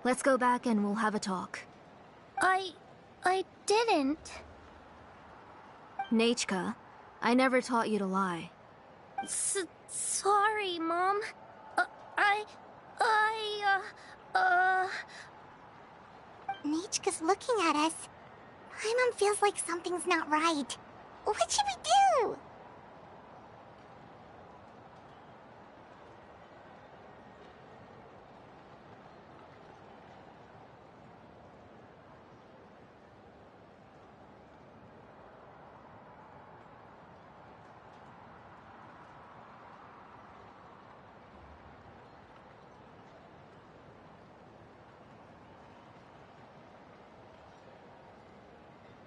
Let's go back and we'll have a talk.
I didn't.
Nachka, I never taught you to lie.
Sorry, Mom.
Nichka's looking at us. My mom feels like something's not right. What should we do?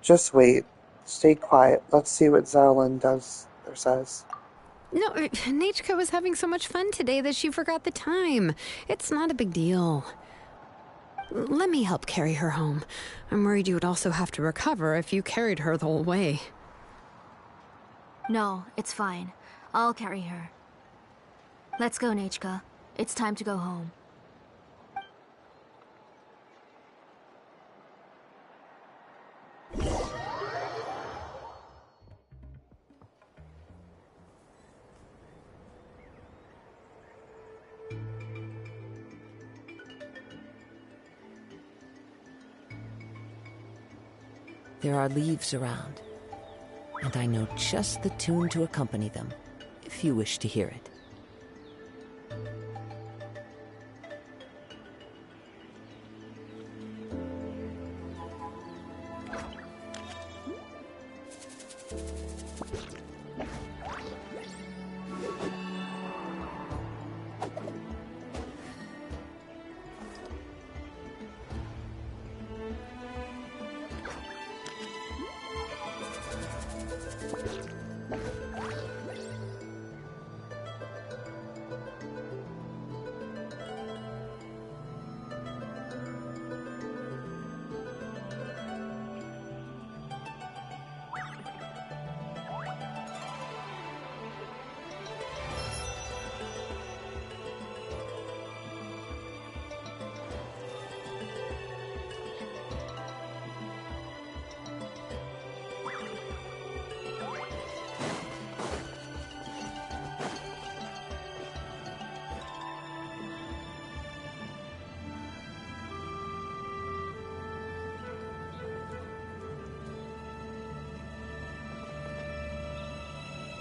Just wait. Stay quiet. Let's see what Xylan does or says.
No, Nachka was having so much fun today that she forgot the time. It's not a big deal. Let me help carry her home. I'm worried you would also have to recover if you carried her the whole way.
No, it's fine. I'll carry her. Let's go, Nachka. It's time to go home.
There are leaves around, and I know just the tune to accompany them, if you wish to hear it.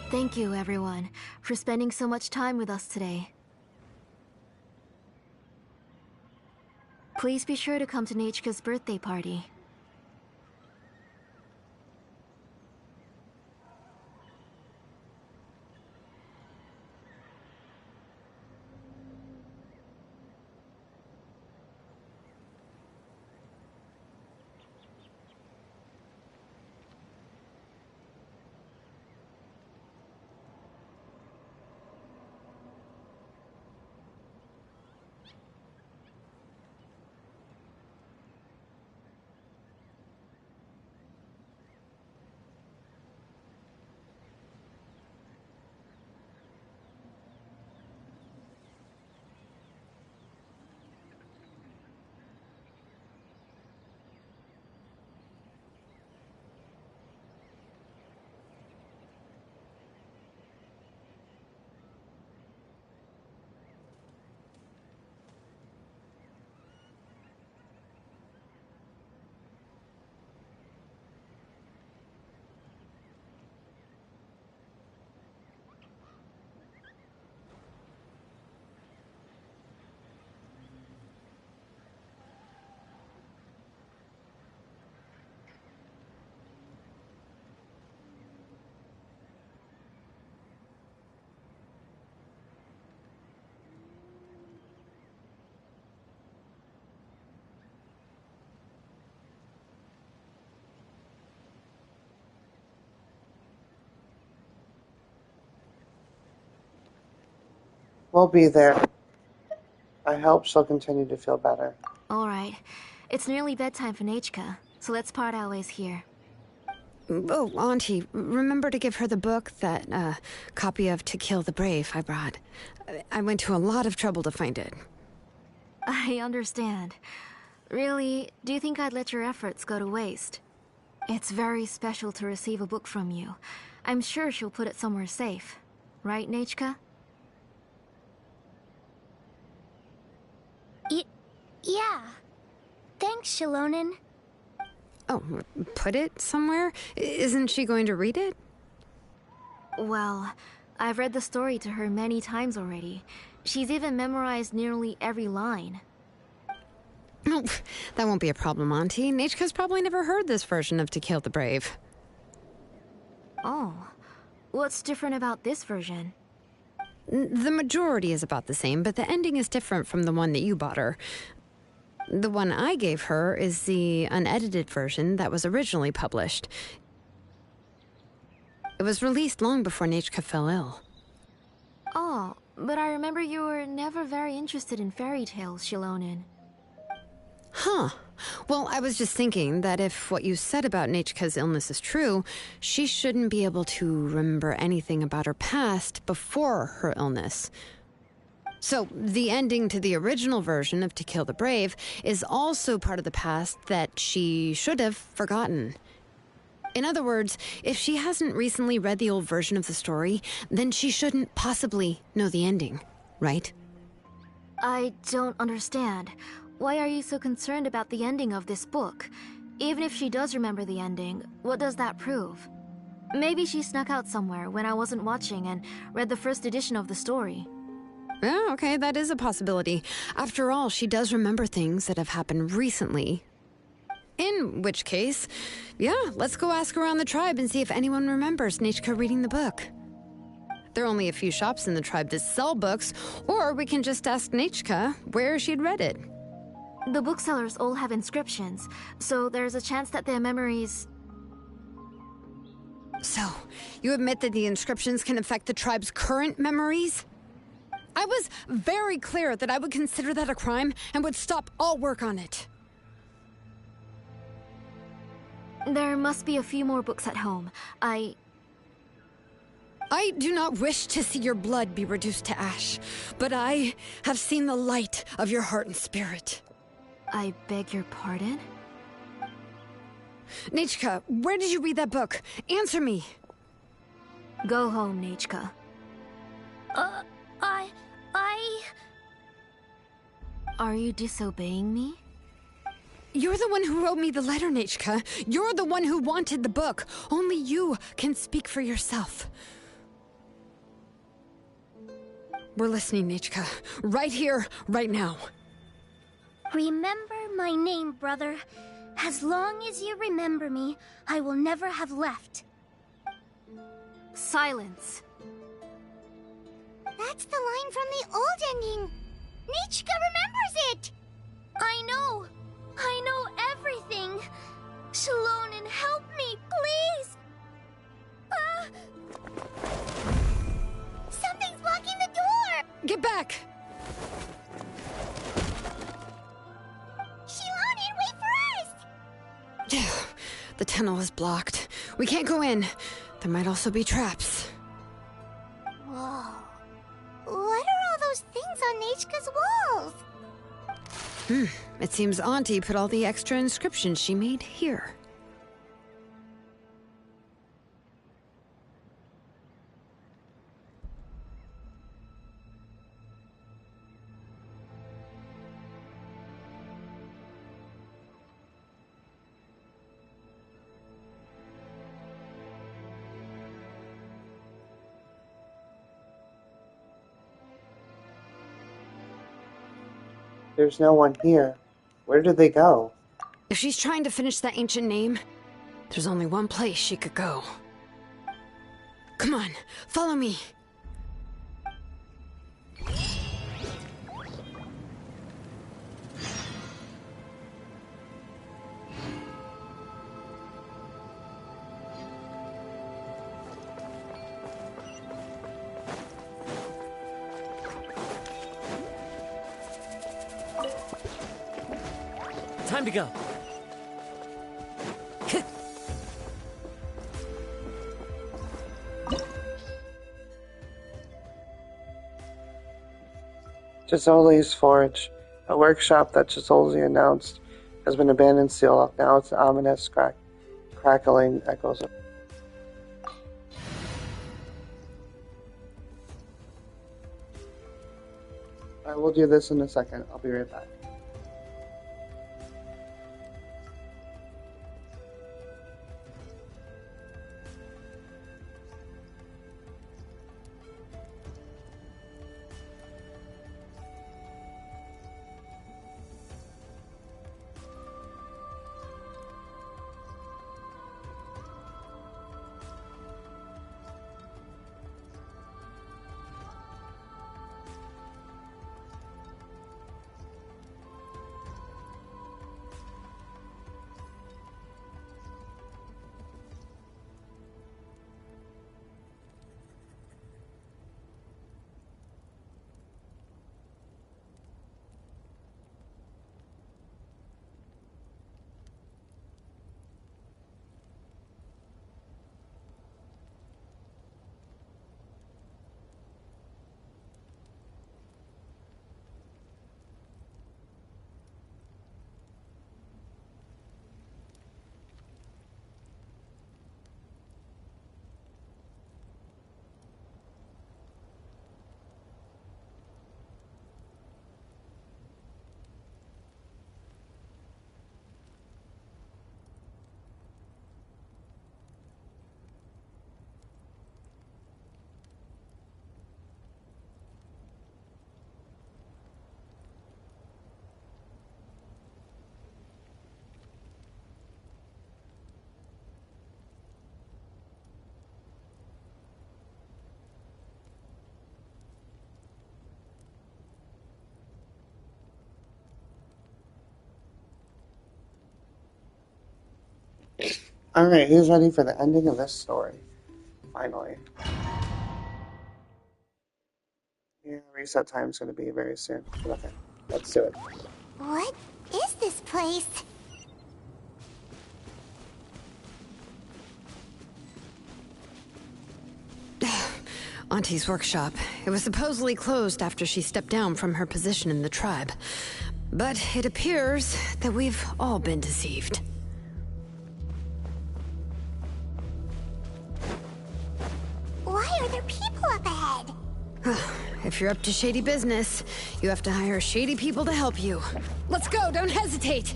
Thank you, everyone, for spending so much time with us today. Please be sure to come to Nachka's birthday party.
We'll be there. I hope she'll continue to feel better.
Alright. It's nearly bedtime for Nachka, so let's part our ways here.
Oh, Auntie, remember to give her the book, that copy of To Kill the Brave I brought. I went to a lot of trouble to find it.
I understand. Really, do you think I'd let your efforts go to waste? It's very special to receive a book from you. I'm sure she'll put it somewhere safe. Right, Nachka?
Yeah. Thanks, Shilonen.
Oh, put it somewhere? Isn't she going to read it?
Well, I've read the story to her many times already. She's even memorized nearly every line.
Oh, that won't be a problem, Auntie. Nachka's probably never heard this version of To Kill the Brave.
Oh. What's different about this version?
The majority is about the same, but the ending is different from the one that you bought her. The one I gave her is the unedited version that was originally published. It was released long before Nachka fell ill.
Oh, but I remember you were never very interested in fairy tales, Shilonen.
Huh. Well, I was just thinking that if what you said about Nachka's illness is true, she shouldn't be able to remember anything about her past before her illness. So, the ending to the original version of To Kill the Brave is also part of the past that she should have forgotten. In other words, if she hasn't recently read the old version of the story, then she shouldn't possibly know the ending, right?
I don't understand. Why are you so concerned about the ending of this book? Even if she does remember the ending, what does that prove? Maybe she snuck out somewhere when I wasn't watching and read the first edition of the story.
Yeah, okay, that is a possibility. After all, she does remember things that have happened recently. In which case, yeah, let's go ask around the tribe and see if anyone remembers Nachka reading the book. There are only a few shops in the tribe that sell books, or we can just ask Nachka where she'd read it.
The booksellers all have inscriptions, so there's a chance that their memories...
So, you admit that the inscriptions can affect the tribe's current memories? I was very clear that I would consider that a crime and would stop all work on it.
There must be a few more books at home. I
do not wish to see your blood be reduced to ash, but I have seen the light of your heart and spirit.
I beg your pardon?
Nachka, where did you read that book? Answer me.
Go home, Nachka. Are you disobeying me?
You're the one who wrote me the letter, Nachka. You're the one who wanted the book. Only you can speak for yourself. We're listening, Nachka. Right here, right now.
Remember my name, brother. As long as you remember me, I will never have left.
Silence.
That's the line from the old ending. Nachka remembers it.
I know everything. Shilonen, help me, please.
Something's blocking the door.
Get back!
Shilonen, wait for us.
The tunnel is blocked. We can't go in. There might also be traps.
Whoa. What are all those things on Nachka's walls?
It seems Auntie put all the extra inscriptions she made here.
There's no one here. Where did they go?
If she's trying to finish that ancient name, there's only one place she could go. Come on, follow me.
Time to go.
Gisoli's Forge, a workshop that Gisoli announced, has been abandoned, sealed up. Now it's ominous crackling echoes. I will do this in a second. I'll be right back. Alright, who's ready for the ending of this story? Finally. Yeah, reset time's gonna be very soon. Okay, let's do it.
What is this place?
Auntie's workshop. It was supposedly closed after she stepped down from her position in the tribe. But it appears that we've all been deceived.
Why are there people up ahead?
If you're up to shady business, you have to hire shady people to help you. Let's go, don't hesitate!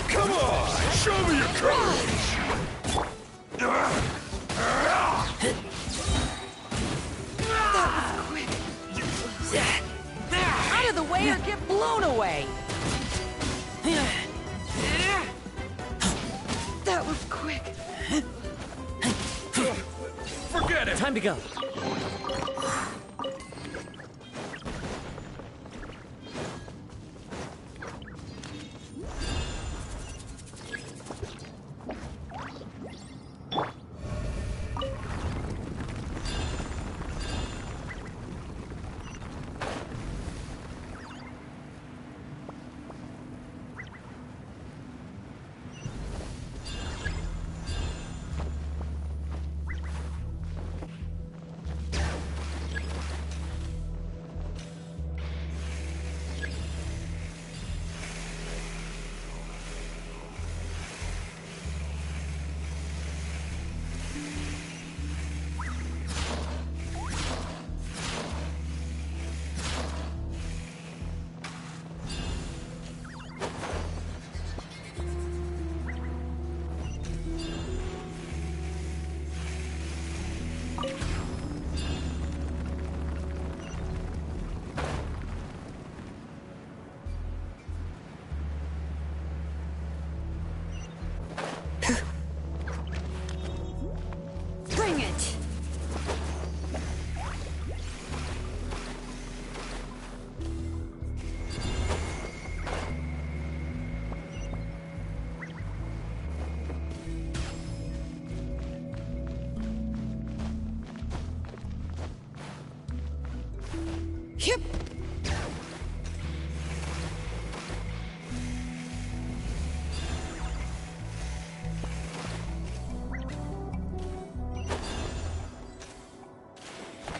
Come on, show me your courage!
Out of the way or get blown away!
That was quick.
Forget it!
Time to go.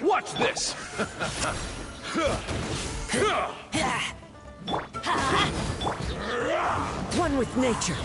Watch this!
One with nature.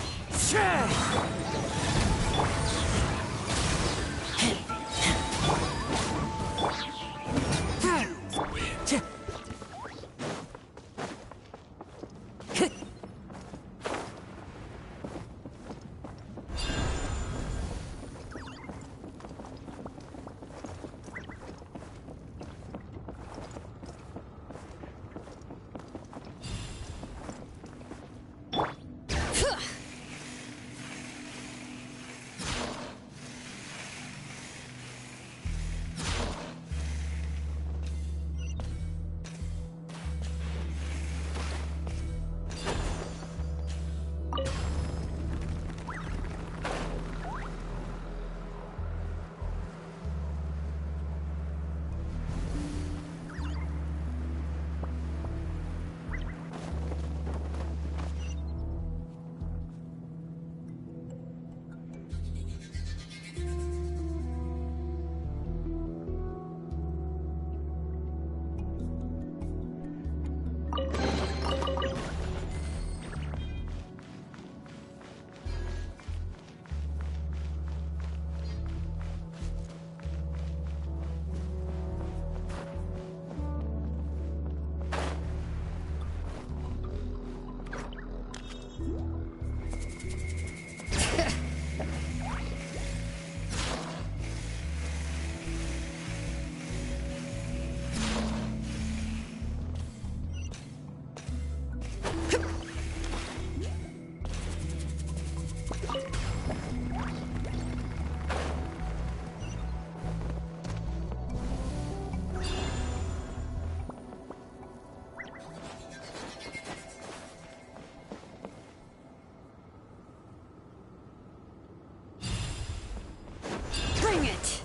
Bring it!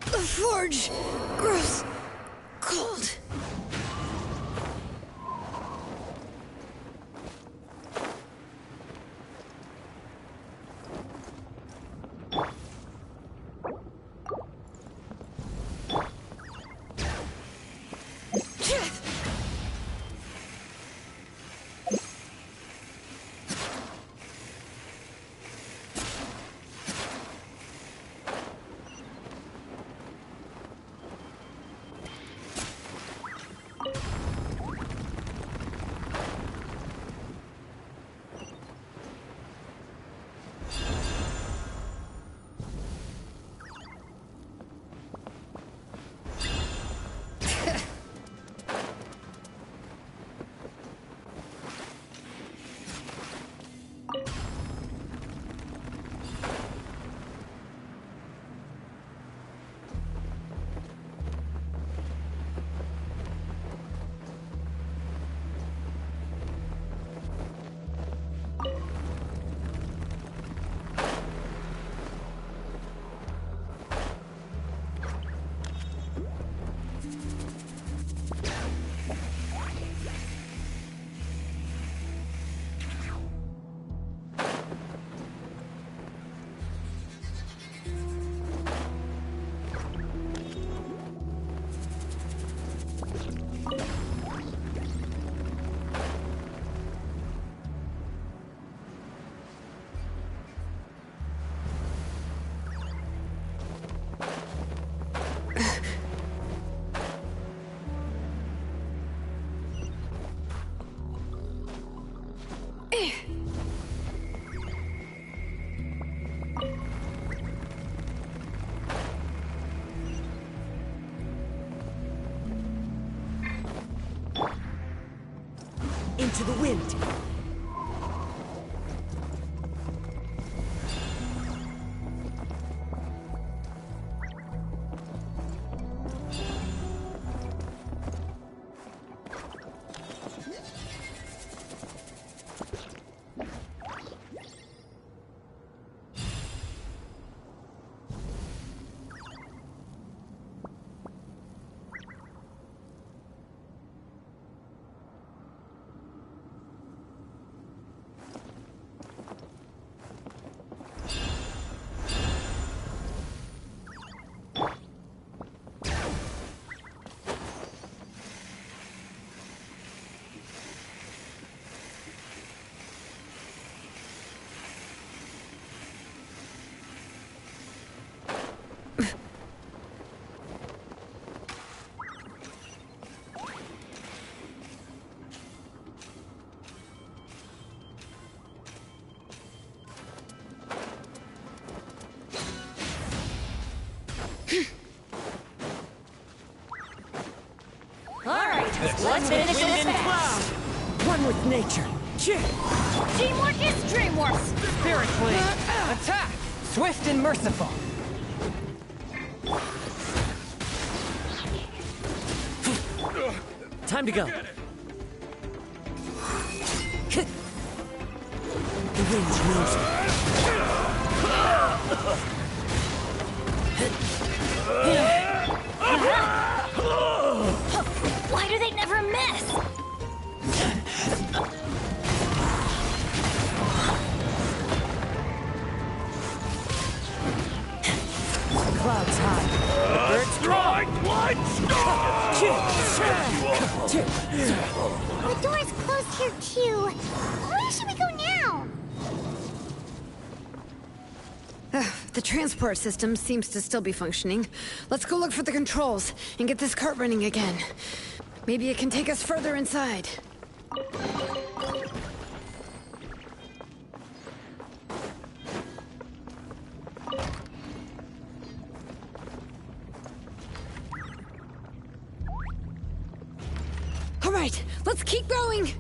The forge grows cold.
Into the wind. Alright, let's finish this fast. One with nature.
Teamwork is dreamwork!
Spirit Blade! Attack! Swift and merciful!
Time to go. The wind knows me.
Why do they never miss?
Clouds high. The birds
Strike one
The door's closed here too. Where should we go now?
The transport system seems to still be functioning. Let's go look for the controls and get this cart running again. Maybe it can take us further inside. All right, let's keep going.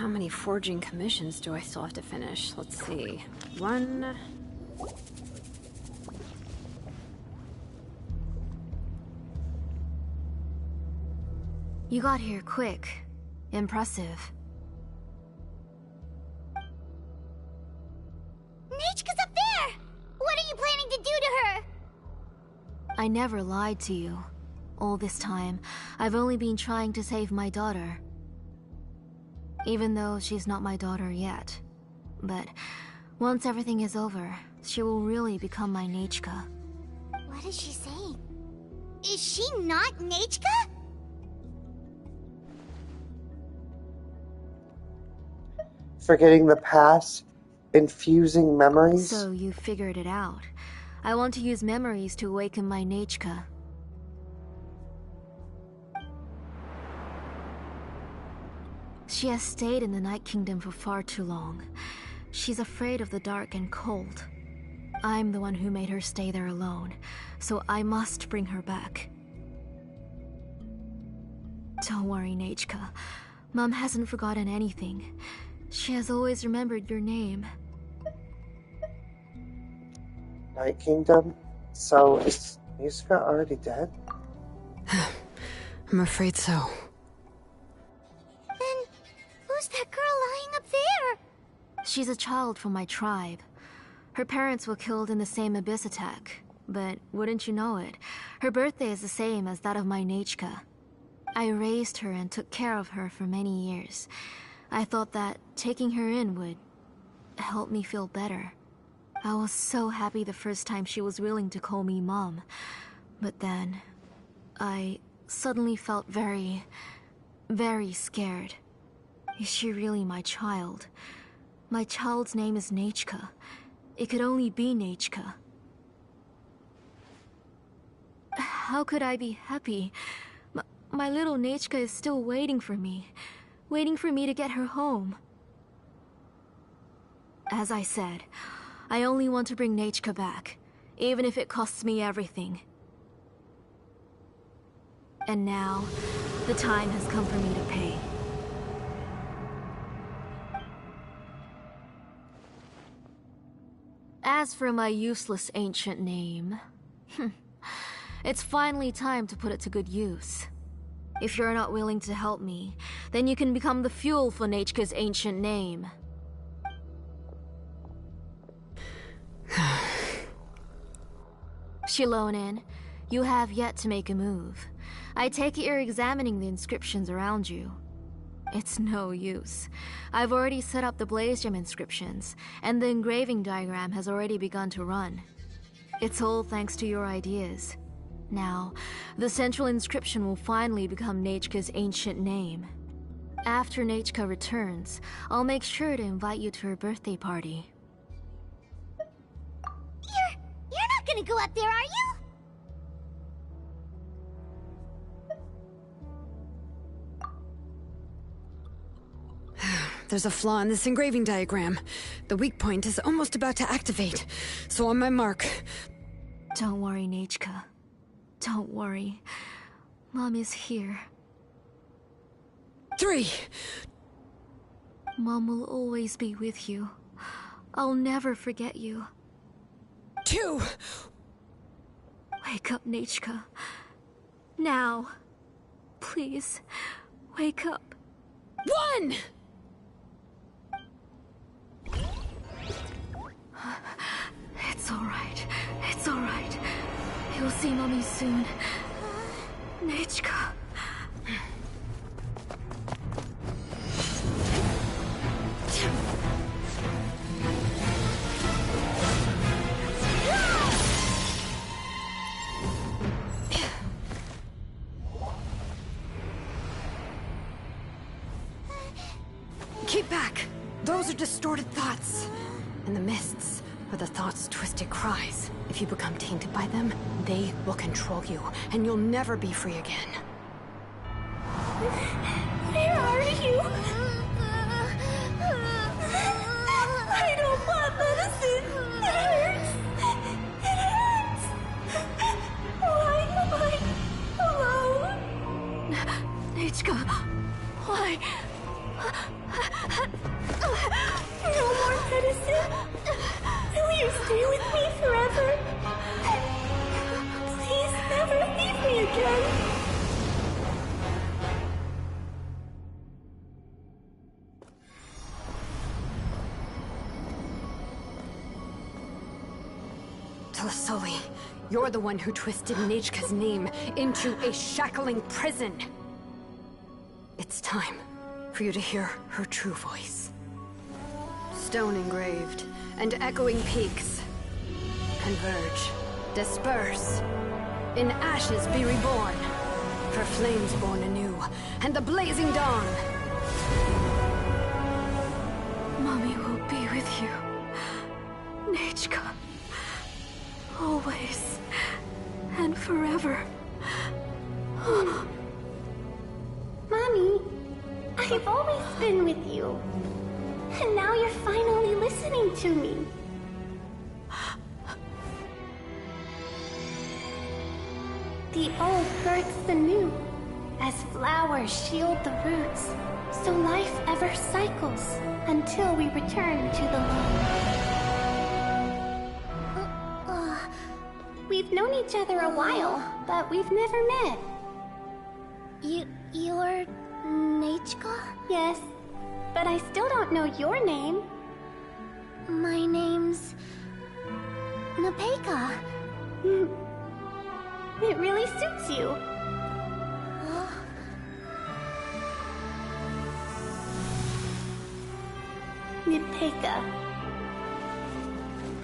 How many forging commissions do I still have to finish? Let's see. 1...
You got here quick. Impressive.
Nechka's up there! What are you planning to do to her?
I never lied to you. All this time, I've only been trying to save my daughter. Even though she's not my daughter yet. But once everything is over, she will really become my Nechka.
What is she saying? Is she not Nechka?
Forgetting the past, infusing memories.
So you figured it out. I want to use memories to awaken my Nechka. She has stayed in the Night Kingdom for far too long. She's afraid of the dark and cold. I'm the one who made her stay there alone, so I must bring her back. Don't worry, Nechka. Mom hasn't forgotten anything. She has always remembered your name.
Night Kingdom? So, is Niska already dead?
I'm afraid so.
Then, who's that girl lying up there?
She's a child from my tribe. Her parents were killed in the same abyss attack. But wouldn't you know it, her birthday is the same as that of my Nechka. I raised her and took care of her for many years. I thought that taking her in would help me feel better. I was so happy the first time she was willing to call me Mom. But then, I suddenly felt very, very scared. Is she really my child? My child's name is Nechka. It could only be Nechka. How could I be happy? My little Nechka is still waiting for me to get her home. As I said, I only want to bring Nechka back, even if it costs me everything. And now, the time has come for me to pay. As for my useless ancient name, it's finally time to put it to good use. If you're not willing to help me, then you can become the fuel for Nechka's ancient name. Shilonen, you have yet to make a move. I take it you're examining the inscriptions around you. It's no use. I've already set up the Blaze Gem inscriptions, and the engraving diagram has already begun to run. It's all thanks to your ideas. Now, the central inscription will finally become Nechka's ancient name. After Nechka returns, I'll make sure to invite you to her birthday party.
You're not gonna go up there, are you?
There's a flaw in this engraving diagram. The weak point is almost about to activate. So on my mark.
Don't worry, Nechka. Don't worry. Mom is here.
3.
Mom will always be with you. I'll never forget you.
2.
Wake up, Nechka. Now. Please, wake up.
1!
It's alright. It's alright. You'll see Mommy soon. Nechka.
Keep back! Those are distorted thoughts. And the mists are the thoughts' twisted cries. If you become tainted by them, they will control you, and you'll never be free again.
Where are you? I don't want medicine. It hurts. It hurts. Why am I alone?
Nechka, why?
No more medicine. Will you stay with me forever? Please never leave me again.
Telasoli, you're the one who twisted Nechka's name into a shackling prison. It's time for you to hear her true voice. Stone engraved and echoing peaks converge, disperse, in ashes be reborn, for flames born anew, and the blazing dawn.
Mommy will be with you, Nechka, always and forever.
Mommy, I've always been with you. And now you're finally listening to me. The old births the new, as flowers shield the roots, so life ever cycles until we return to the loam. We've known each other a while, but we've never met. You're... Nechka? Yes, but I still don't know your name. My name's... Napeka. It really suits you. Napeka,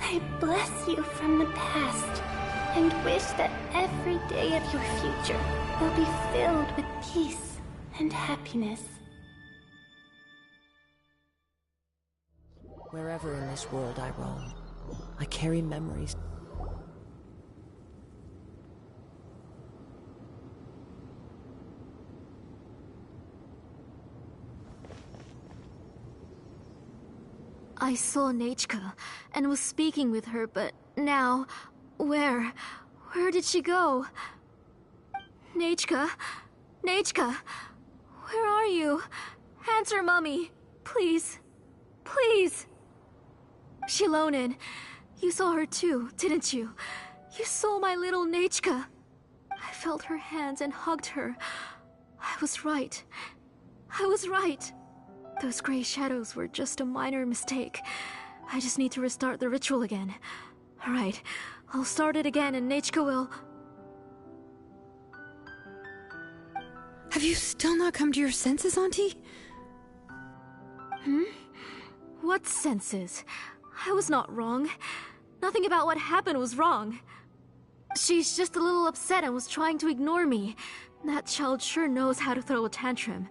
I bless you from the past and wish that every day of your future will be filled with peace and happiness.
Wherever in this world I roam, I carry memories.
I saw Nechka and was speaking with her, but now... Where did she go? Nechka? Nechka? Where are you? Answer, Mummy. Please. Please. Shilonen, you saw her too, didn't you? You saw my little Nechka. I felt her hands and hugged her. I was right. I was right. Those gray shadows were just a minor mistake. I just need to restart the ritual again. Alright, I'll start it again and Nechka will...
Have you still not come to your senses, Auntie?
What senses? I was not wrong. Nothing about what happened was wrong. She's just a little upset and was trying to ignore me. That child sure knows how to throw a tantrum.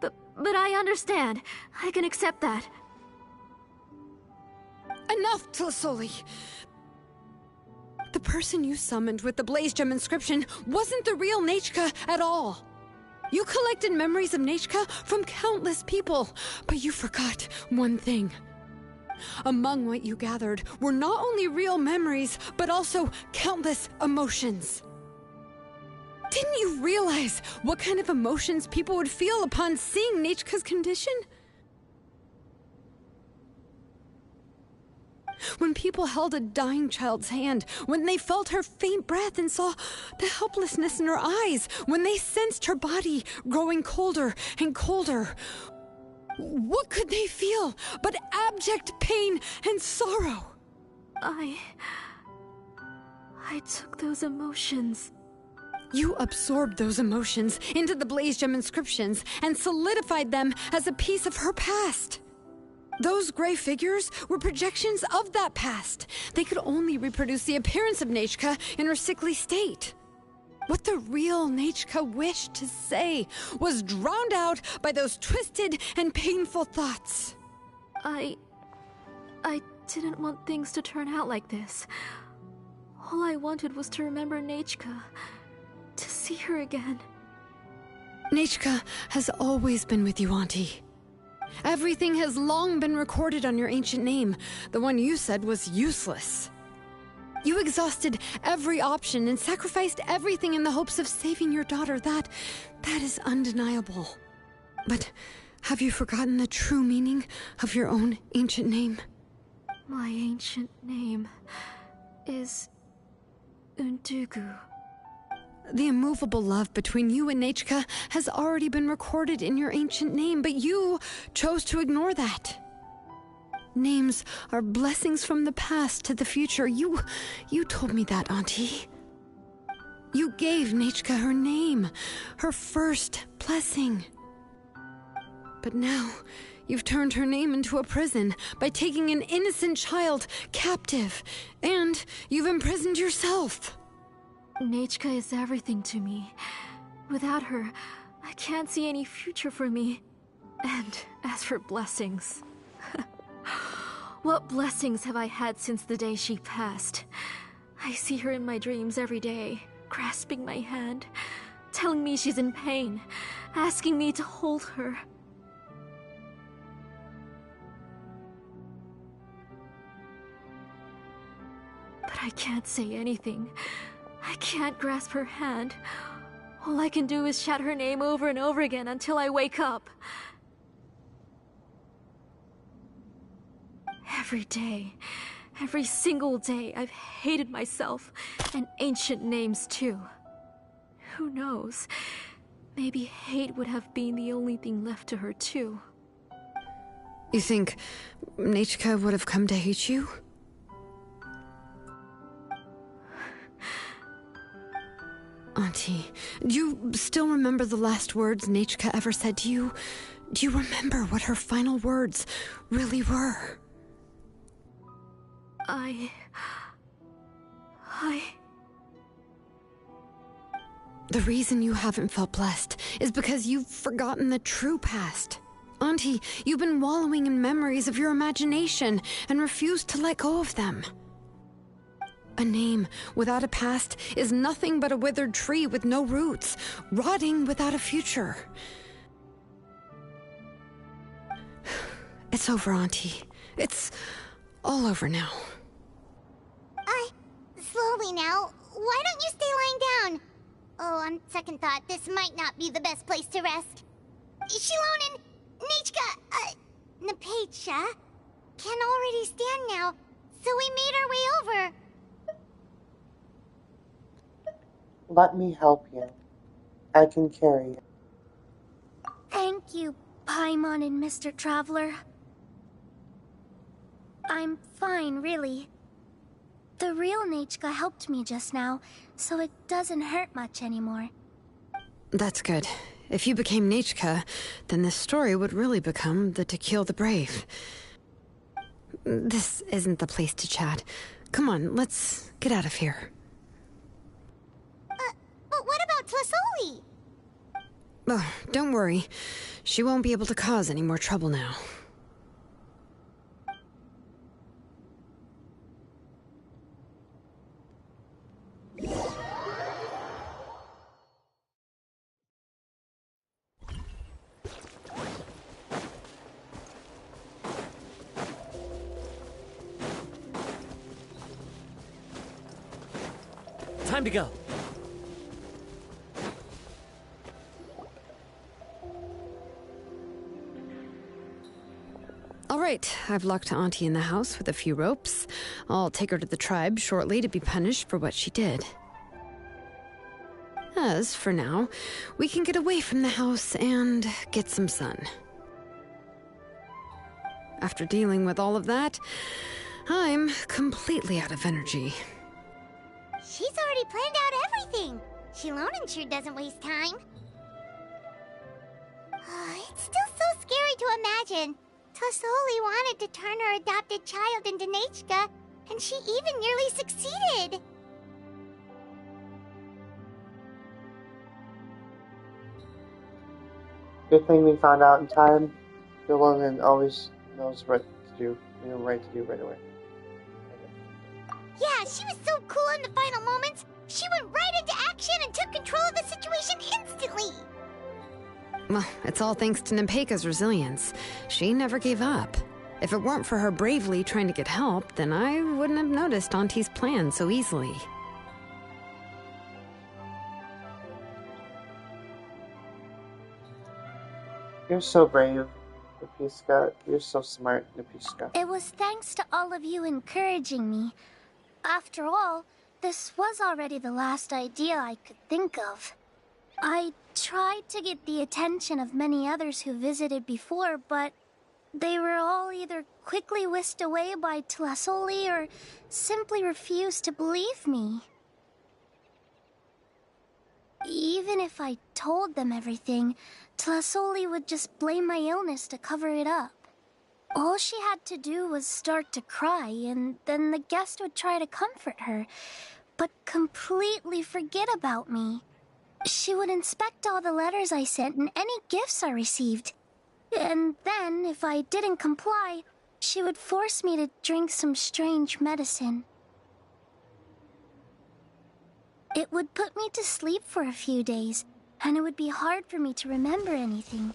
But I understand. I can accept that.
Enough, Tlasoli! The person you summoned with the Blaze Gem inscription wasn't the real Nechka at all. You collected memories of Nechka from countless people, but you forgot one thing. Among what you gathered were not only real memories, but also countless emotions. Didn't you realize what kind of emotions people would feel upon seeing Nechka's condition? When people held a dying child's hand, when they felt her faint breath and saw the helplessness in her eyes, when they sensed her body growing colder and colder, what could they feel but abject pain and sorrow?
I took those emotions.
You absorbed those emotions into the Blaze Gem inscriptions and solidified them as a piece of her past. Those gray figures were projections of that past. They could only reproduce the appearance of Nechka in her sickly state. What the real Nechka wished to say was drowned out by those twisted and painful thoughts.
I didn't want things to turn out like this. All I wanted was to remember Nechka. To see her again.
Nechka has always been with you, Auntie. Everything has long been recorded on your ancient name. The one you said was useless. You exhausted every option and sacrificed everything in the hopes of saving your daughter. That is undeniable. But have you forgotten the true meaning of your own ancient name?
My ancient name is Undugu.
The immovable love between you and Nechka has already been recorded in your ancient name, but you chose to ignore that. Names are blessings from the past to the future. You told me that, Auntie. You gave Nechka her name, her first blessing. But now, you've turned her name into a prison by taking an innocent child captive, and you've imprisoned yourself.
Nechka is everything to me. Without her, I can't see any future for me. And as for blessings... What blessings have I had since the day she passed? I see her in my dreams every day, grasping my hand, telling me she's in pain, asking me to hold her. But I can't say anything. I can't grasp her hand. All I can do is shout her name over and over again until I wake up. Every single day, I've hated myself, and ancient names too. Who knows? Maybe hate would have been the only thing left to her too.
You think Nechka would have come to hate you? Auntie, do you still remember the last words Nechka ever said to you? Do you remember what her final words really were? The reason you haven't felt blessed is because you've forgotten the true past. Auntie, you've been wallowing in memories of your imagination and refused to let go of them. A name without a past is nothing but a withered tree with no roots, rotting without a future. It's over, Auntie. It's all over now.
Slowly now. Why don't you stay lying down? Oh, on second thought, this might not be the best place to rest. Shilonen, Nechka, Napecha can already stand now, so we made our way over.
Let me help you. I can carry you.
Thank you, Paimon and Mr. Traveler. I'm fine, really. The real Nechka helped me just now, so it doesn't hurt much anymore.
That's good. If you became Nechka, then this story would really become the To Kill the Brave. This isn't the place to chat. Come on, let's get out of here.
But what about Tlasoli?
Oh, don't worry. She won't be able to cause any more trouble now.
Time to go.
All right, I've locked Auntie in the house with a few ropes. I'll take her to the tribe shortly to be punished for what she did. As for now, we can get away from the house and get some sun. After dealing with all of that, I'm completely out of energy.
She's already planned out everything. Shilonen sure doesn't waste time. It's still so scary to imagine. Tlasoli wanted to turn her adopted child into Nechka, and she even nearly succeeded.
Good thing we found out in time. Shilonen always knows what to do, right to do right away.
Yeah, she was so cool in the final moments. She went right into action and took control of the situation instantly.
Well, it's all thanks to Napecha's resilience. She never gave up. If it weren't for her bravely trying to get help, then I wouldn't have noticed Auntie's plan so easily.
You're so brave, Napiska. You're so smart, Napiska.
It was thanks to all of you encouraging me. After all, this was already the last idea I could think of. I tried to get the attention of many others who visited before, but they were all either quickly whisked away by Tlasoli or simply refused to believe me. Even if I told them everything, Tlasoli would just blame my illness to cover it up. All she had to do was start to cry, and then the guest would try to comfort her, but completely forget about me. She would inspect all the letters I sent and any gifts I received. And then, if I didn't comply, she would force me to drink some strange medicine. It would put me to sleep for a few days, and it would be hard for me to remember anything.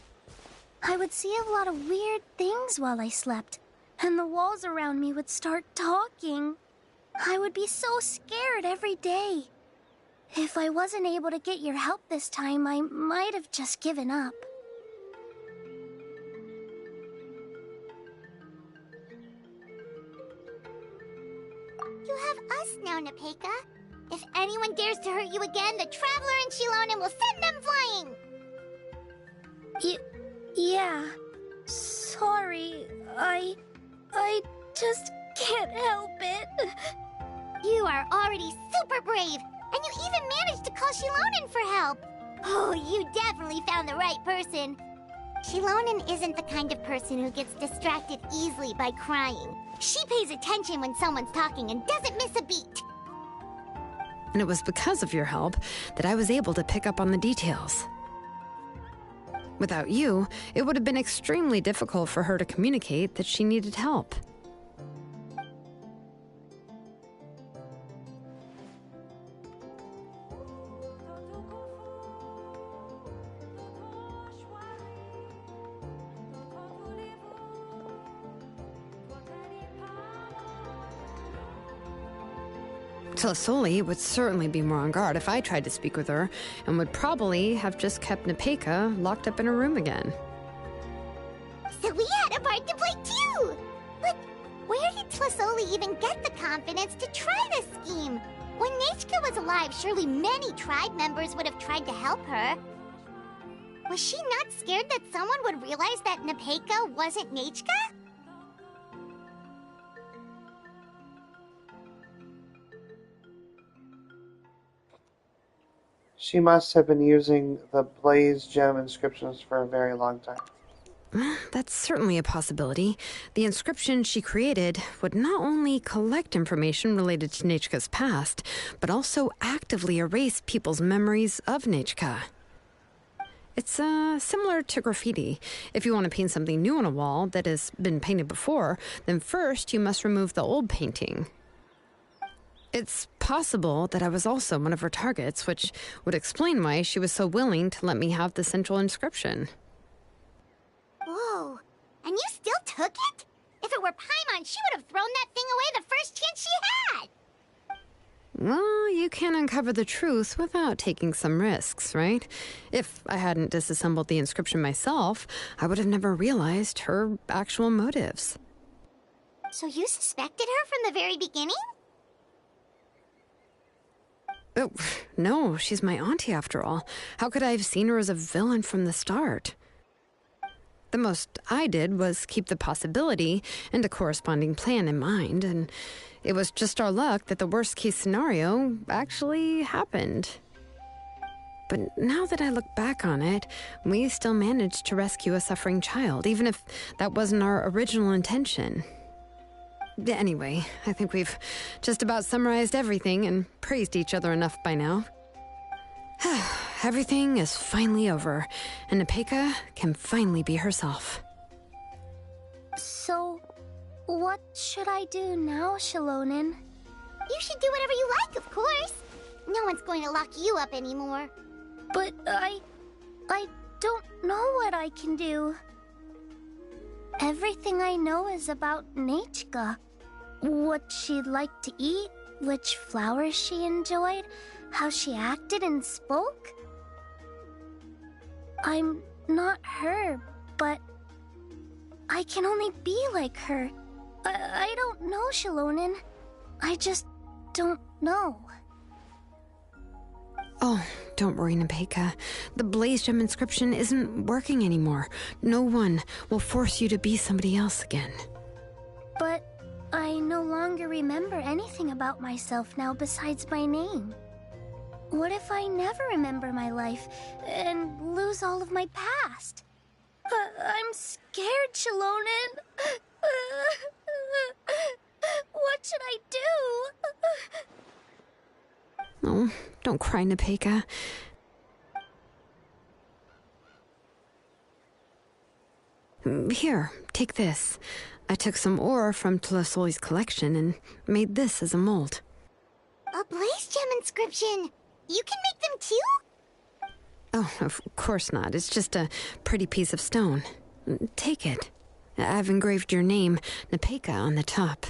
I would see a lot of weird things while I slept, and the walls around me would start talking. I would be so scared every day. If I wasn't able to get your help this time, I might have just given up.
You have us now, Nepeka. If anyone dares to hurt you again, the Traveler and Shilonen will send them flying!
Yeah. Sorry, I just can't help it.
You are already super brave, and you even managed to call Shilonen for help. Oh, you definitely found the right person. Shilonen isn't the kind of person who gets distracted easily by crying. She pays attention when someone's talking and doesn't miss a beat.
And it was because of your help that I was able to pick up on the details. Without you, it would have been extremely difficult for her to communicate that she needed help. Tlisoli would certainly be more on guard if I tried to speak with her, and would probably have just kept Nepeka locked up in her room again.
So we had a part to play too! But where did Tlisoli even get the confidence to try this scheme? When Nechka was alive, surely many tribe members would have tried to help her. Was she not scared that someone would realize that Nepeka wasn't Nechka?
She must have been using the Blaze gem inscriptions for a very long time.
That's certainly a possibility. The inscription she created would not only collect information related to Nechka's past, but also actively erase people's memories of Nechka. It's similar to graffiti. If you want to paint something new on a wall that has been painted before, then first you must remove the old painting. It's possible that I was also one of her targets, which would explain why she was so willing to let me have the central inscription.
Whoa, and you still took it? If it were Paimon, she would have thrown that thing away the first chance she had!
Well, you can't uncover the truth without taking some risks, right? If I hadn't disassembled the inscription myself, I would have never realized her actual motives.
So you suspected her from the very beginning?
Oh, no, she's my auntie after all. How could I have seen her as a villain from the start? The most I did was keep the possibility and a corresponding plan in mind, and it was just our luck that the worst-case scenario actually happened. But now that I look back on it, we still managed to rescue a suffering child, even if that wasn't our original intention. Anyway, I think we've just about summarized everything and praised each other enough by now. Everything is finally over, and Nepeka can finally be herself.
So, what should I do now, Shilonen?
You should do whatever you like, of course. No one's going to lock you up anymore.
But I don't know what I can do. Everything I know is about Nechka. What she liked to eat, which flowers she enjoyed, how she acted and spoke. I'm not her, but I can only be like her. I don't know, Shilonen. I just don't know.
Oh, don't worry, Nepeka. The Blaze Gem inscription isn't working anymore. No one will force you to be somebody else again.
But I no longer remember anything about myself now besides my name. What if I never remember my life and lose all of my past? I'm scared, Shilonen. What should I do?
Oh, don't cry, Nepeka. Here, take this. I took some ore from Tlisoli's collection and made this as a mold.
A Blaze Gem inscription! You can make them too?
Oh, of course not. It's just a pretty piece of stone. Take it. I've engraved your name, Nepeka, on the top.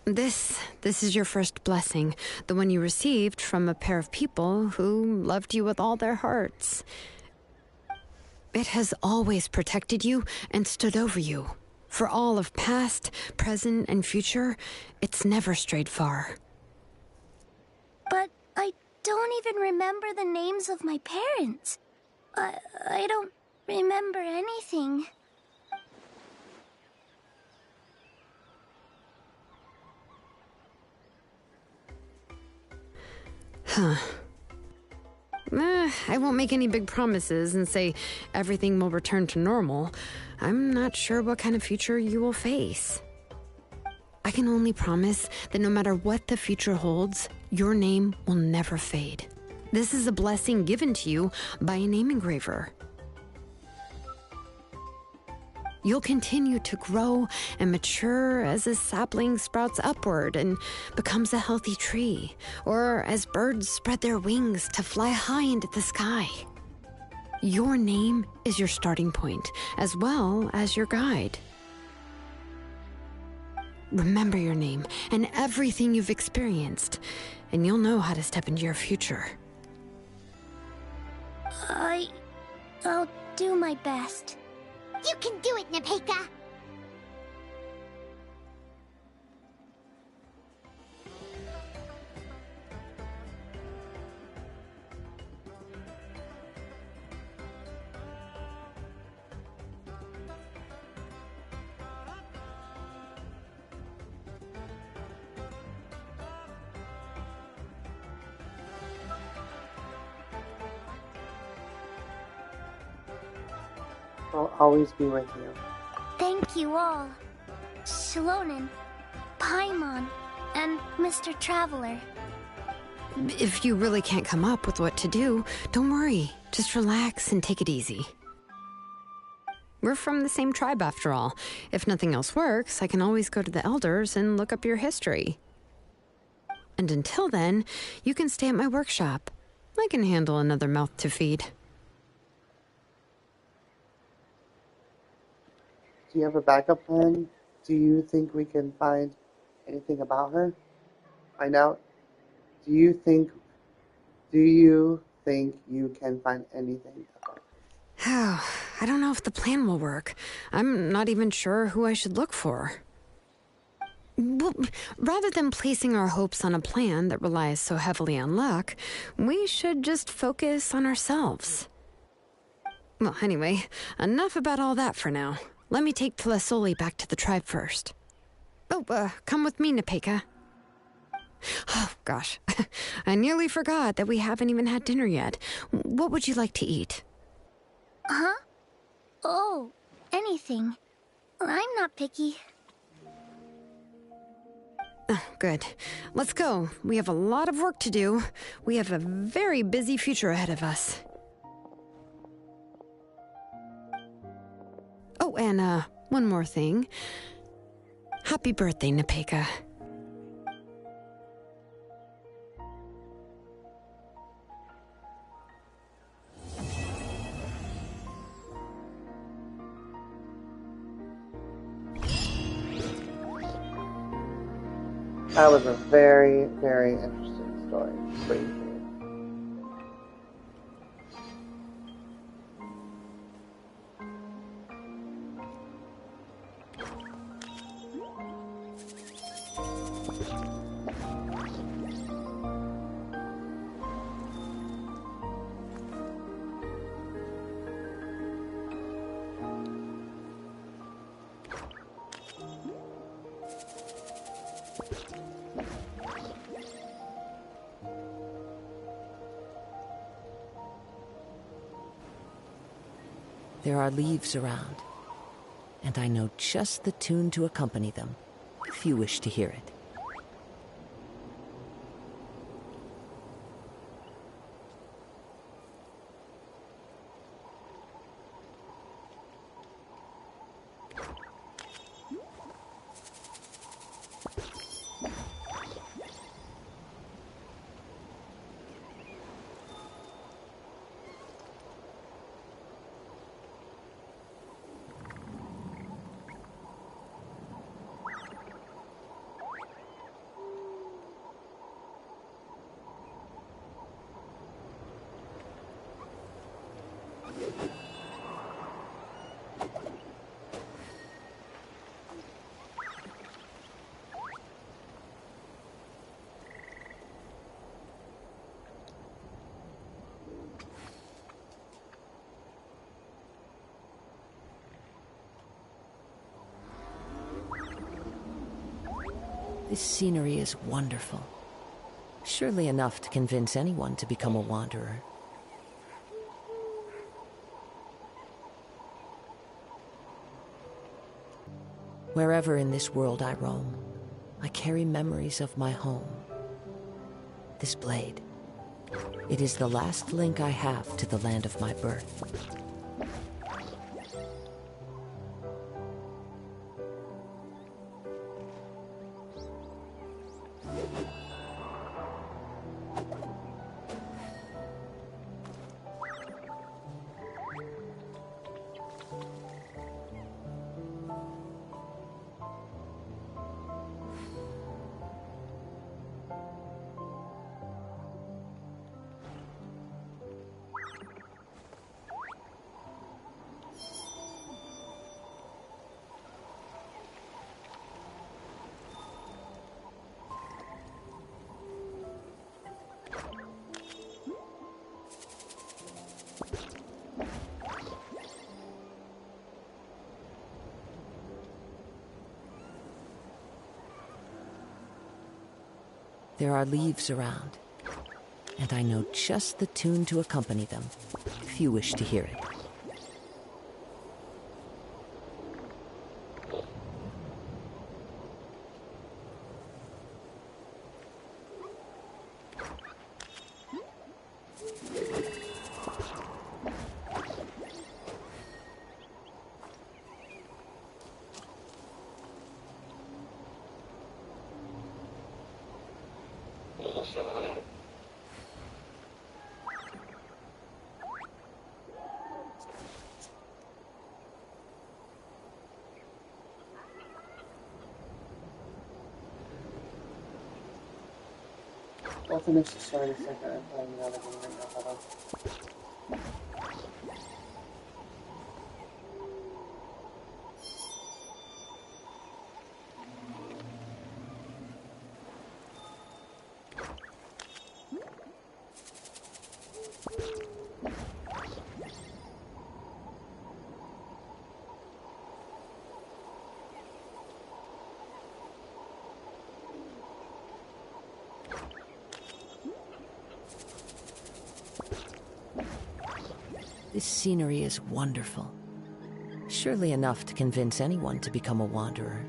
This is your first blessing, the one you received from a pair of people who loved you with all their hearts. It has always protected you and stood over you. For all of past, present, and future, it's never strayed far.
But I don't even remember the names of my parents. I don't remember anything.
Huh. I won't make any big promises and say everything will return to normal. I'm not sure what kind of future you will face. I can only promise that no matter what the future holds, your name will never fade. This is a blessing given to you by a name engraver. You'll continue to grow and mature as a sapling sprouts upward and becomes a healthy tree, or as birds spread their wings to fly high into the sky. Your name is your starting point, as well as your guide. Remember your name and everything you've experienced, and you'll know how to step into your future.
I'll do my best.
You can do it, Nepeka!
I'll always be with you.
Thank you all. Shilonen, Paimon, and Mr. Traveler.
If you really can't come up with what to do, don't worry. Just relax and take it easy. We're from the same tribe after all. If nothing else works, I can always go to the elders and look up your history. And until then, you can stay at my workshop. I can handle another mouth to feed.
Do you have a backup plan? Do you think we can find anything about her? Find out? Do you think you can find anything about her?
Oh, I don't know if the plan will work. I'm not even sure who I should look for. Well, rather than placing our hopes on a plan that relies so heavily on luck, we should just focus on ourselves. Well, anyway, enough about all that for now. Let me take Telesoli back to the tribe first. Oh, come with me, Nepeka. Oh, gosh. I nearly forgot that we haven't even had dinner yet. What would you like to eat?
Huh? Oh, anything. I'm not picky.
Oh, good. Let's go. We have a lot of work to do. We have a very busy future ahead of us. Oh, and one more thing. Happy birthday, Nepeka.
That was a very, very interesting story. Pretty cool.
There are leaves around, and I know just the tune to accompany them, if you wish to hear it. This scenery is wonderful. Surely enough to convince anyone to become a wanderer. Wherever in this world I roam, I carry memories of my home. This blade, it is the last link I have to the land of my birth. There are leaves around, and I know just the tune to accompany them, if you wish to hear it.
I'll finish the story in a second. I'm playing another game right now. Hold on.
This scenery is wonderful. Surely enough to convince anyone to become a wanderer.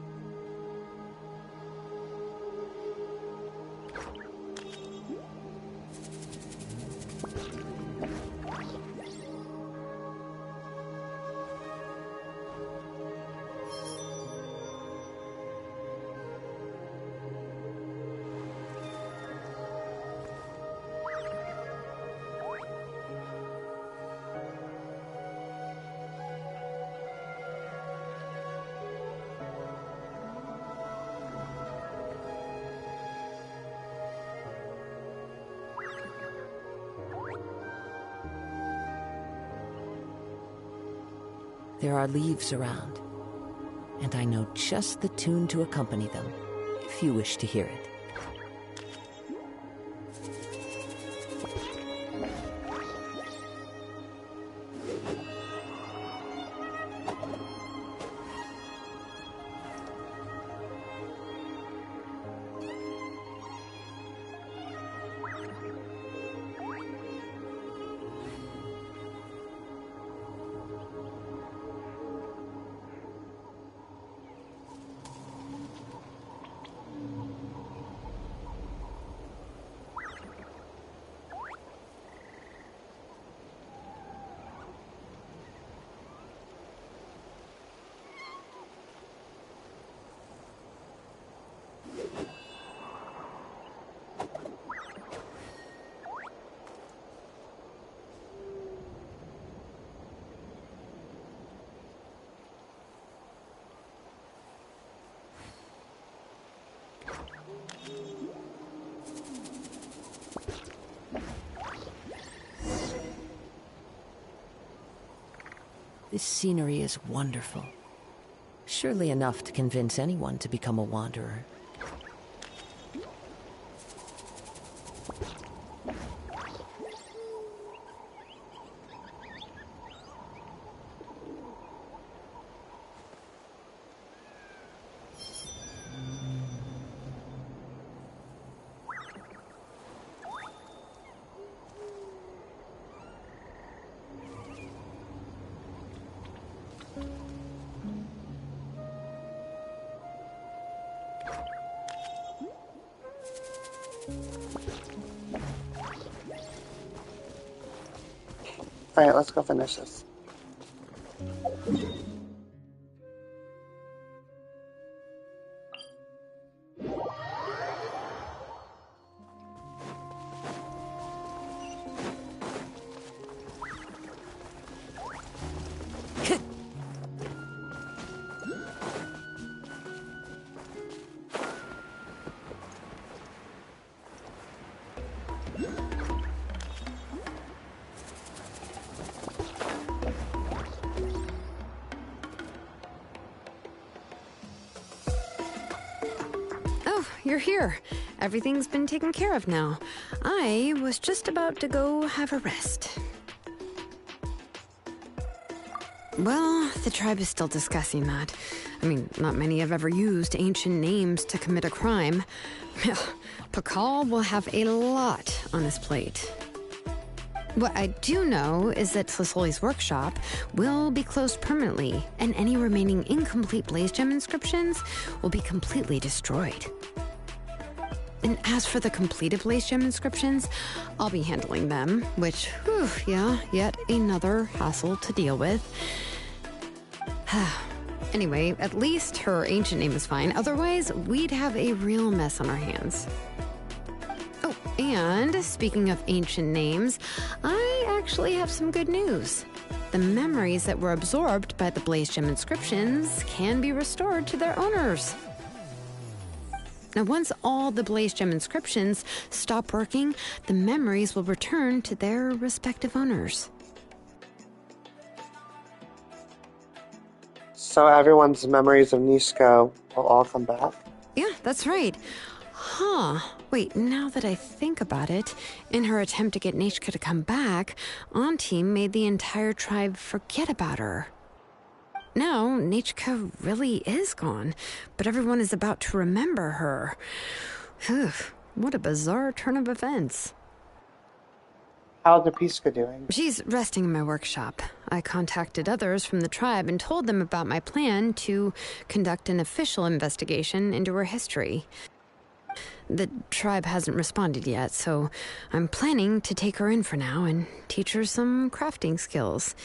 There are leaves around, and I know just the tune to accompany them, if you wish to hear it. This scenery is wonderful. Surely enough to convince anyone to become a wanderer.
Alright, let's go finish this.
Oh, you're here. Everything's been taken care of now. I was just about to go have a rest. Well, the tribe is still discussing that. I mean, not many have ever used ancient names to commit a crime. Pakal will have a lot on his plate. What I do know is that Tlisoli's workshop will be closed permanently, and any remaining incomplete Blaze Gem inscriptions will be completely destroyed. And as for the completed Blaze Gem inscriptions, I'll be handling them, which, whew, yeah, yet another hassle to deal with. Anyway, at least her ancient name is fine. Otherwise, we'd have a real mess on our hands. Oh, and speaking of ancient names, I actually have some good news. The memories that were absorbed by the Blaze Gem inscriptions can be restored to their owners. Now, once all the Blaze Gem inscriptions stop working, the memories will return to their respective owners.
So everyone's memories of Nishko will all come back?
Yeah, that's right. Huh. Wait, now that I think about it, in her attempt to get Nechka to come back, Auntie made the entire tribe forget about her. Now, Nechka really is gone, but everyone is about to remember her. Phew, what a bizarre turn of events.
How's Napiska doing?
She's resting in my workshop. I contacted others from the tribe and told them about my plan to conduct an official investigation into her history. The tribe hasn't responded yet, so I'm planning to take her in for now and teach her some crafting skills.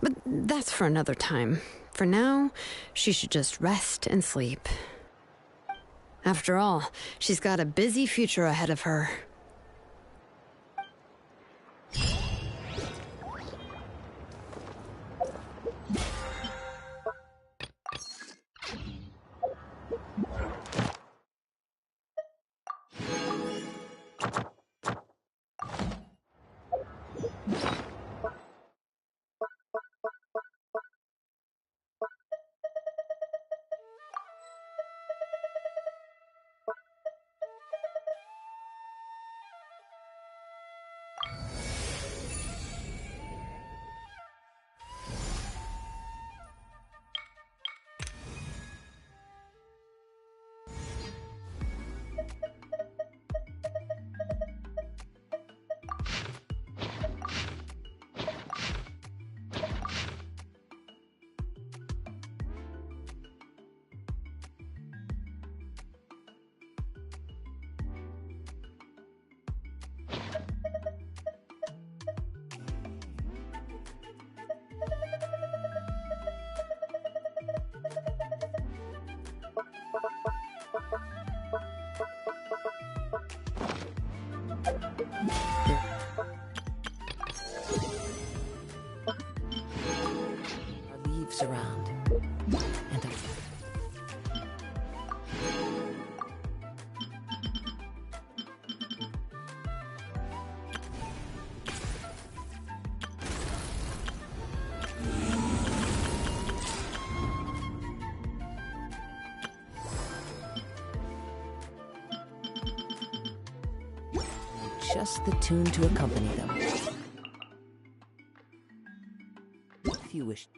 But that's for another time. For now, she should just rest and sleep. After all, she's got a busy future ahead of her.
Leaves around, and just the tune to accompany them. If you wish.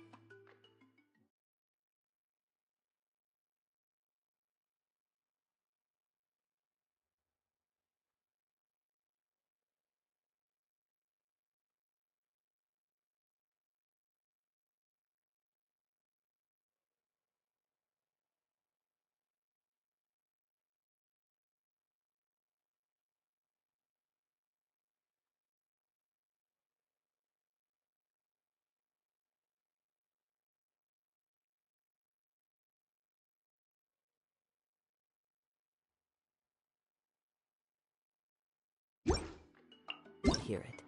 hear it.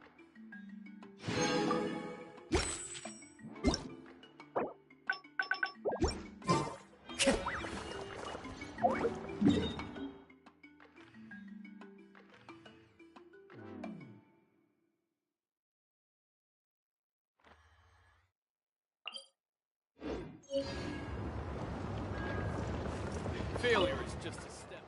Failure is just a step.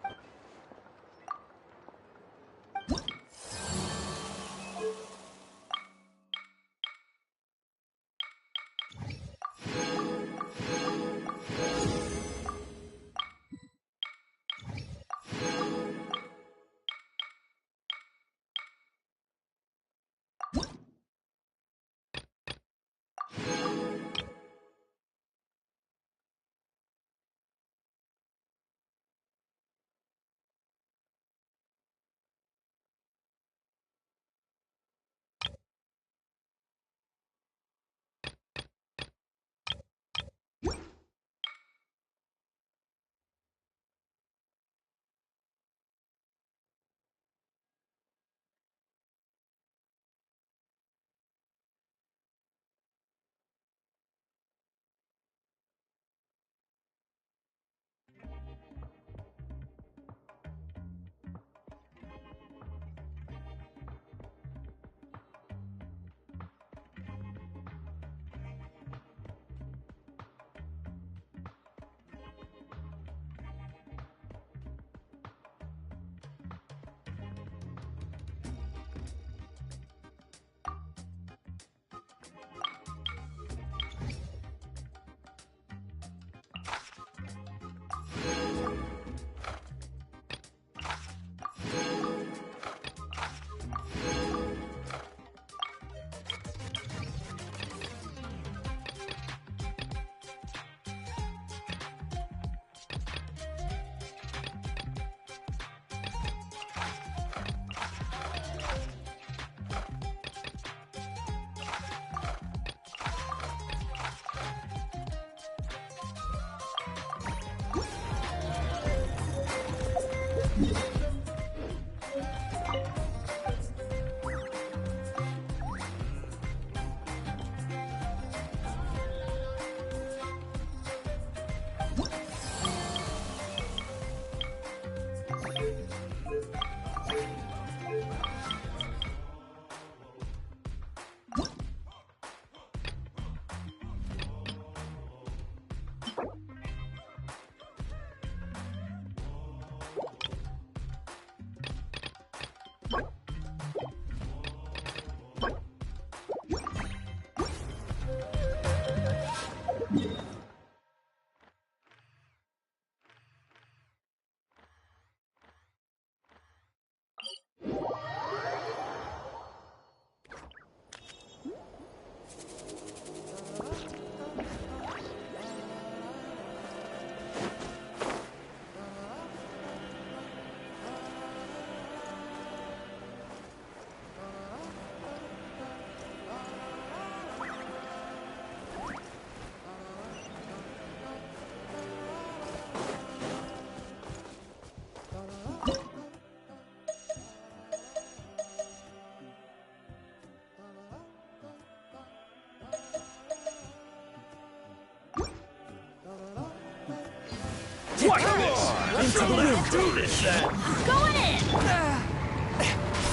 What this? Into the wind. Do this then.
Going in!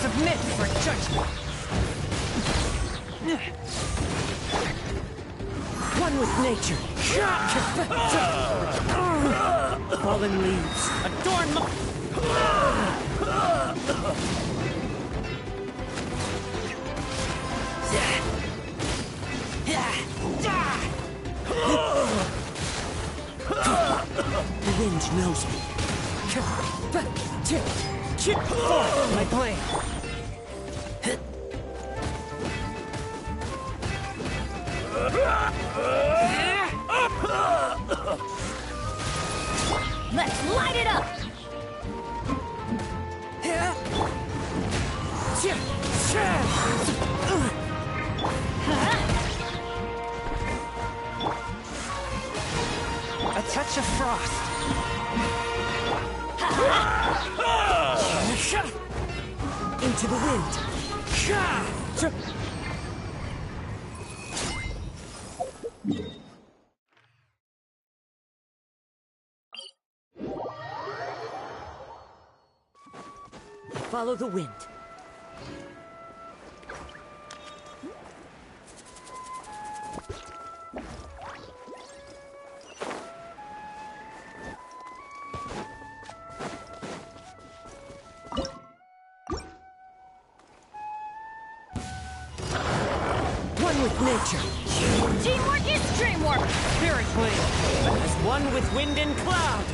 Submit for judgment.
One with nature. Fallen leaves.
Adorn my...
The wind knows me.
Forth my blade.
Let's light it up!
A touch of frost.
Into the wind.
Follow the wind. One with nature.
Teamwork is dreamwork!
Spirit flame. As one with wind and cloud.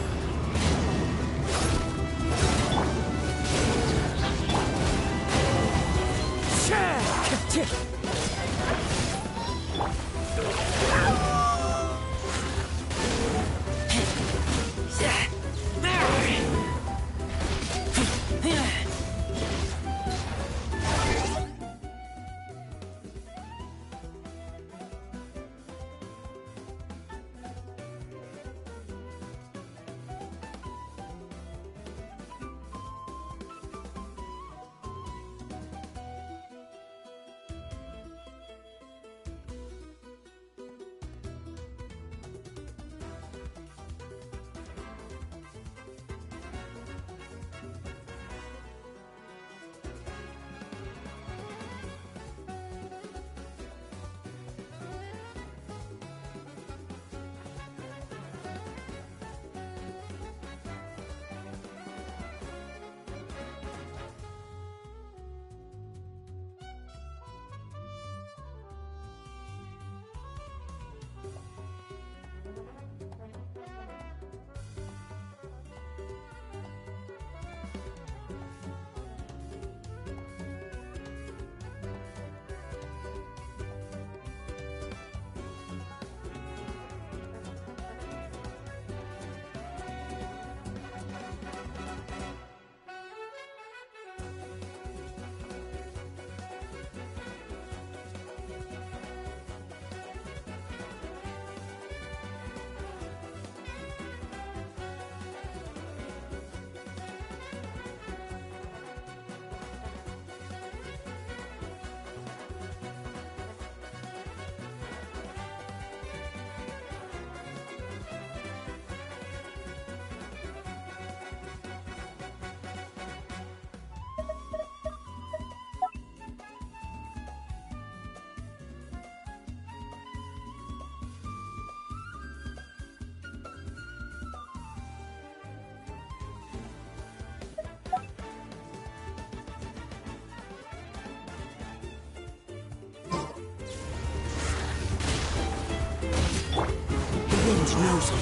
Wind knows me.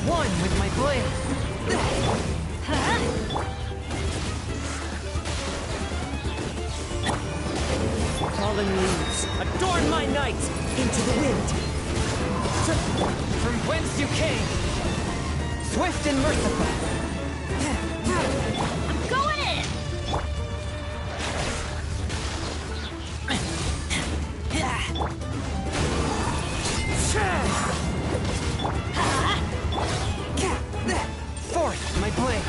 One with my blade. Fallen leaves, adorn my night into the wind. From whence you came, swift and merciful.
I'm going in!
Forth, my blade.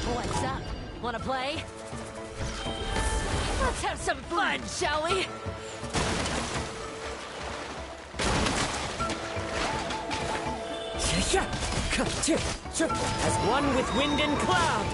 What's up? Wanna play? Let's have some fun, shall we?
As one with wind and cloud.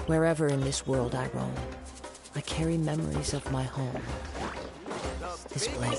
Wherever in this world I roam, I carry memories of my home. This blade.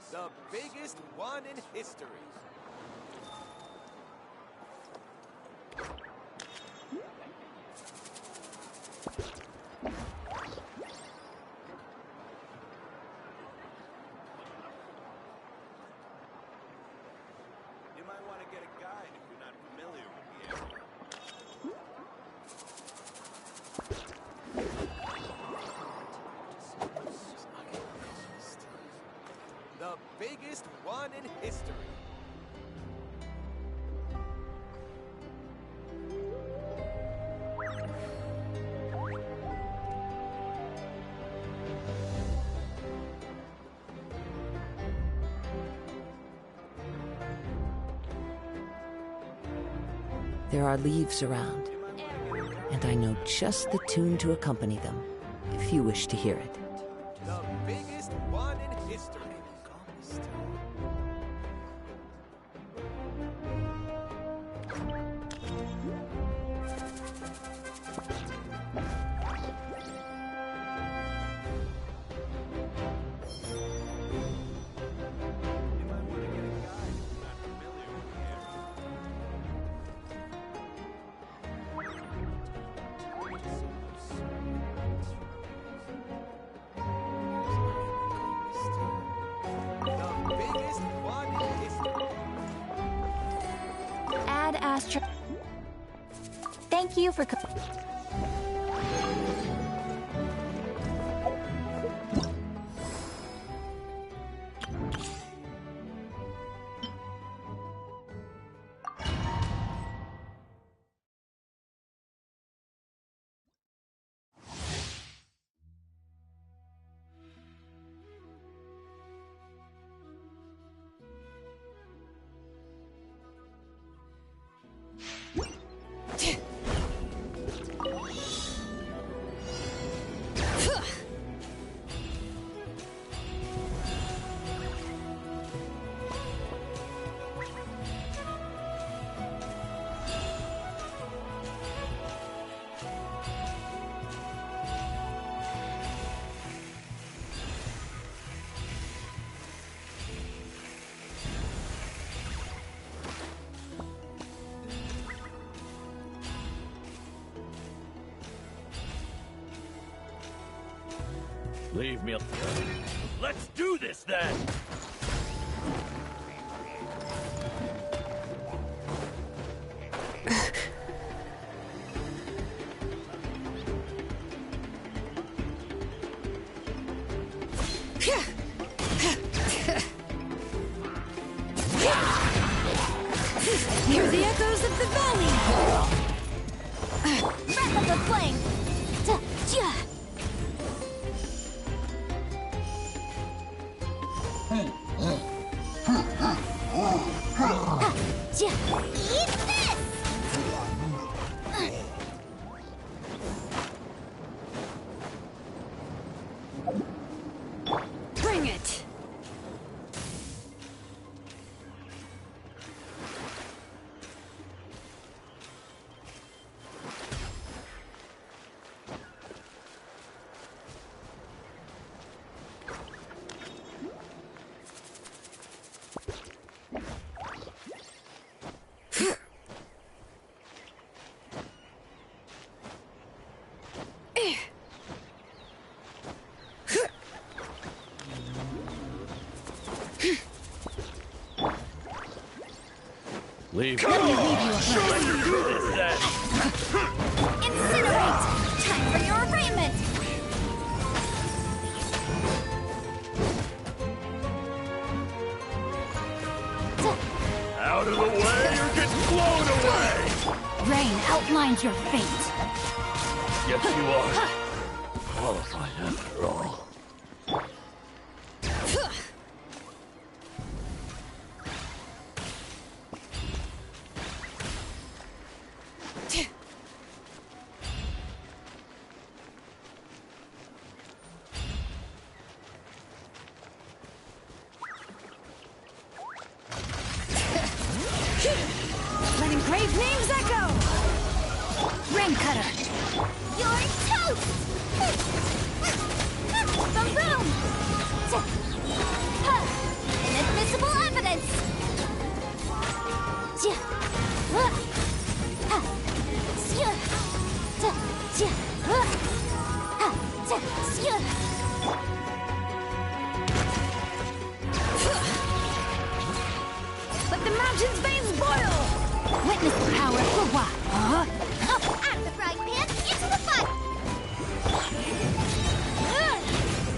The biggest one in history. You might want to get a guide if you're not familiar with the area. The biggest one in history.
There are leaves around, and I know just the tune to accompany them, if you wish to hear it.
The biggest one in history. The
Astro. Thank you for.
Leave me alone. Let's do this then!
Hear the echoes of the valley!
Wrap up the flame!
Eat this!
Bring it!
Leave
Let me leave you
Show
alone.
you do this then!
Incinerate! Time for your arraignment!
Out of the way or get blown away!
Rain outlines your fate.
Yes, you are. Qualified after all.
Let engraved names echo! Rain Cutter!
You're toast!
Boom! Inadmissible evidence!
Let the mountain's veins boil! Witness the power for what? Huh?
Out of the frying pan, into the fire!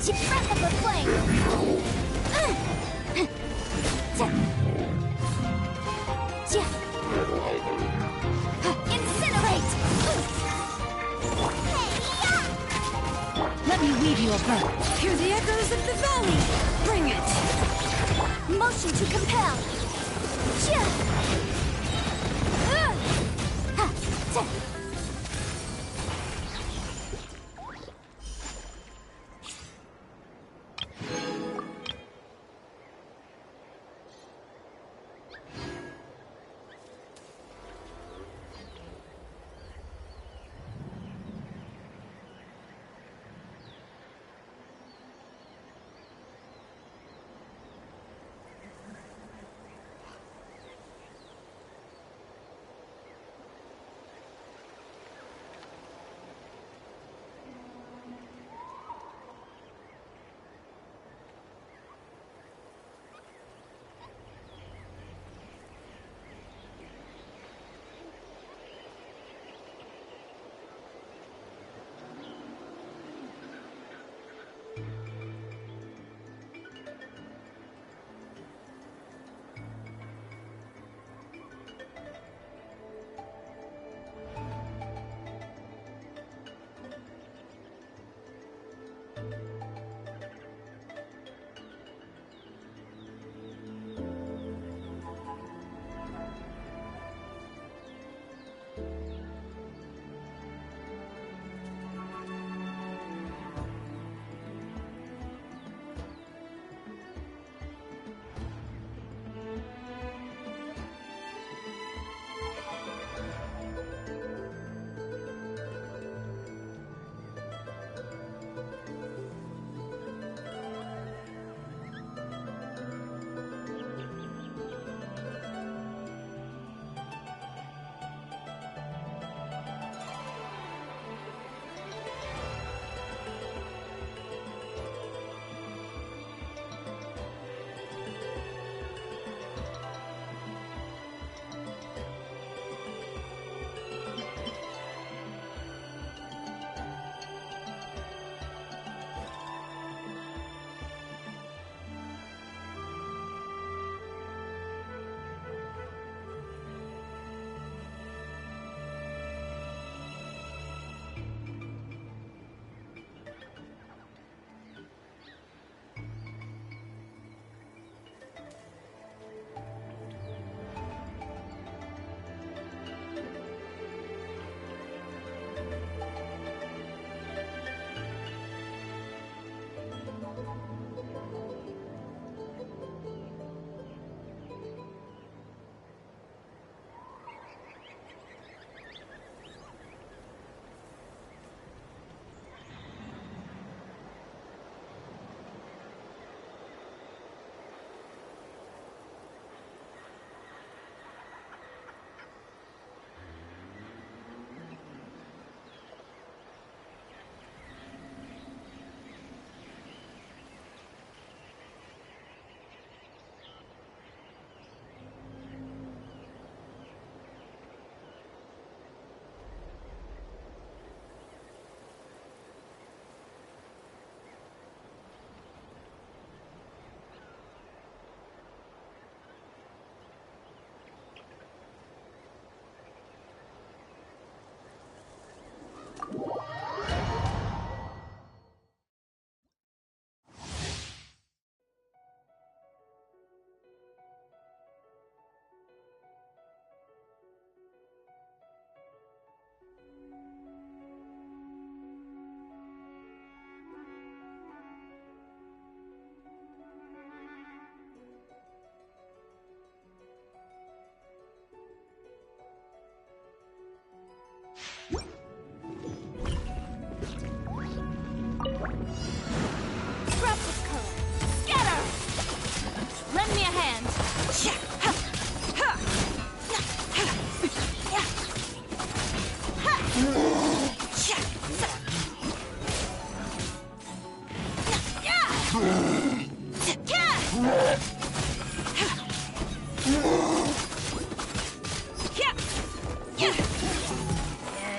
Breath of the flame! Incinerate!
Let me weave you a bow. Hear the echoes of the valley! Bring it!
Motion to compel!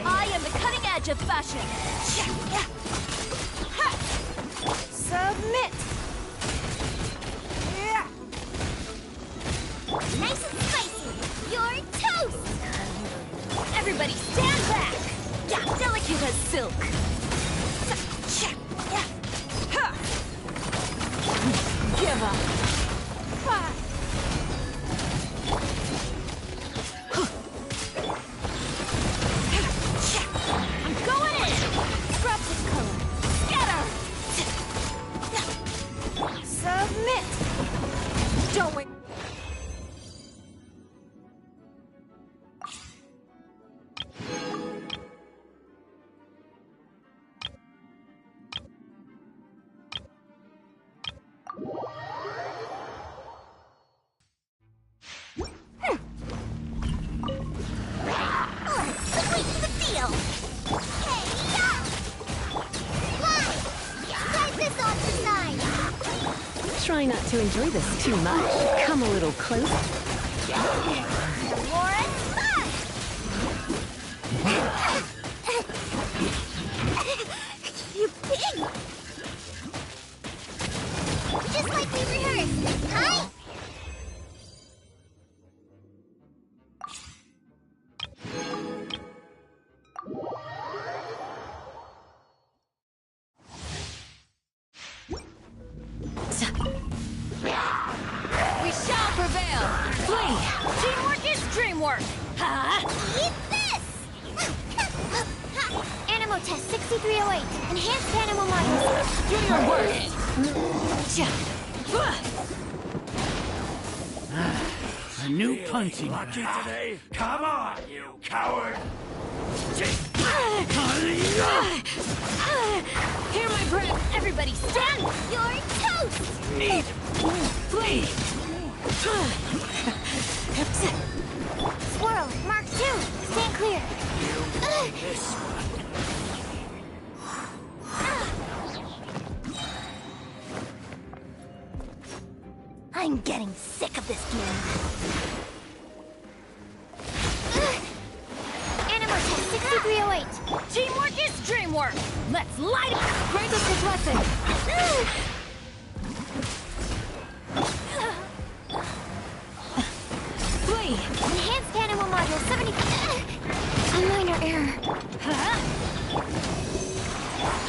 I am the cutting edge of fashion. Submit.
Nice and spicy. You're toast.
Everybody stand back. Delicate as silk. Give up. I'm going in. Drop this color. Scatter. Submit. Don't wait.
Try not to enjoy this too much. Come a little closer.
You pig! Just like we rehearsed, huh?
We shall prevail. Flee. Teamwork is dreamwork. Huh?
Eat this! Animal test 6308. Enhanced animal models.
Do your worst.
A new punching today. Come on, you coward!
Hear my breath. Everybody stand.
You're toast!
Need
Flee.
Swirl, Mark 2. Stand clear.
this
I'm getting sick of this game.
Animal test 6308.
Teamwork is dreamwork. Let's light it. Grant us this lesson. Flee.
Enhanced animal module 70. A minor error.
Huh?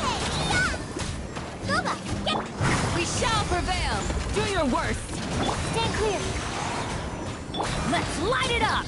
Hey, stop! Goba, get!
We shall prevail. Do your worst.
Stand clear.
Let's light it up.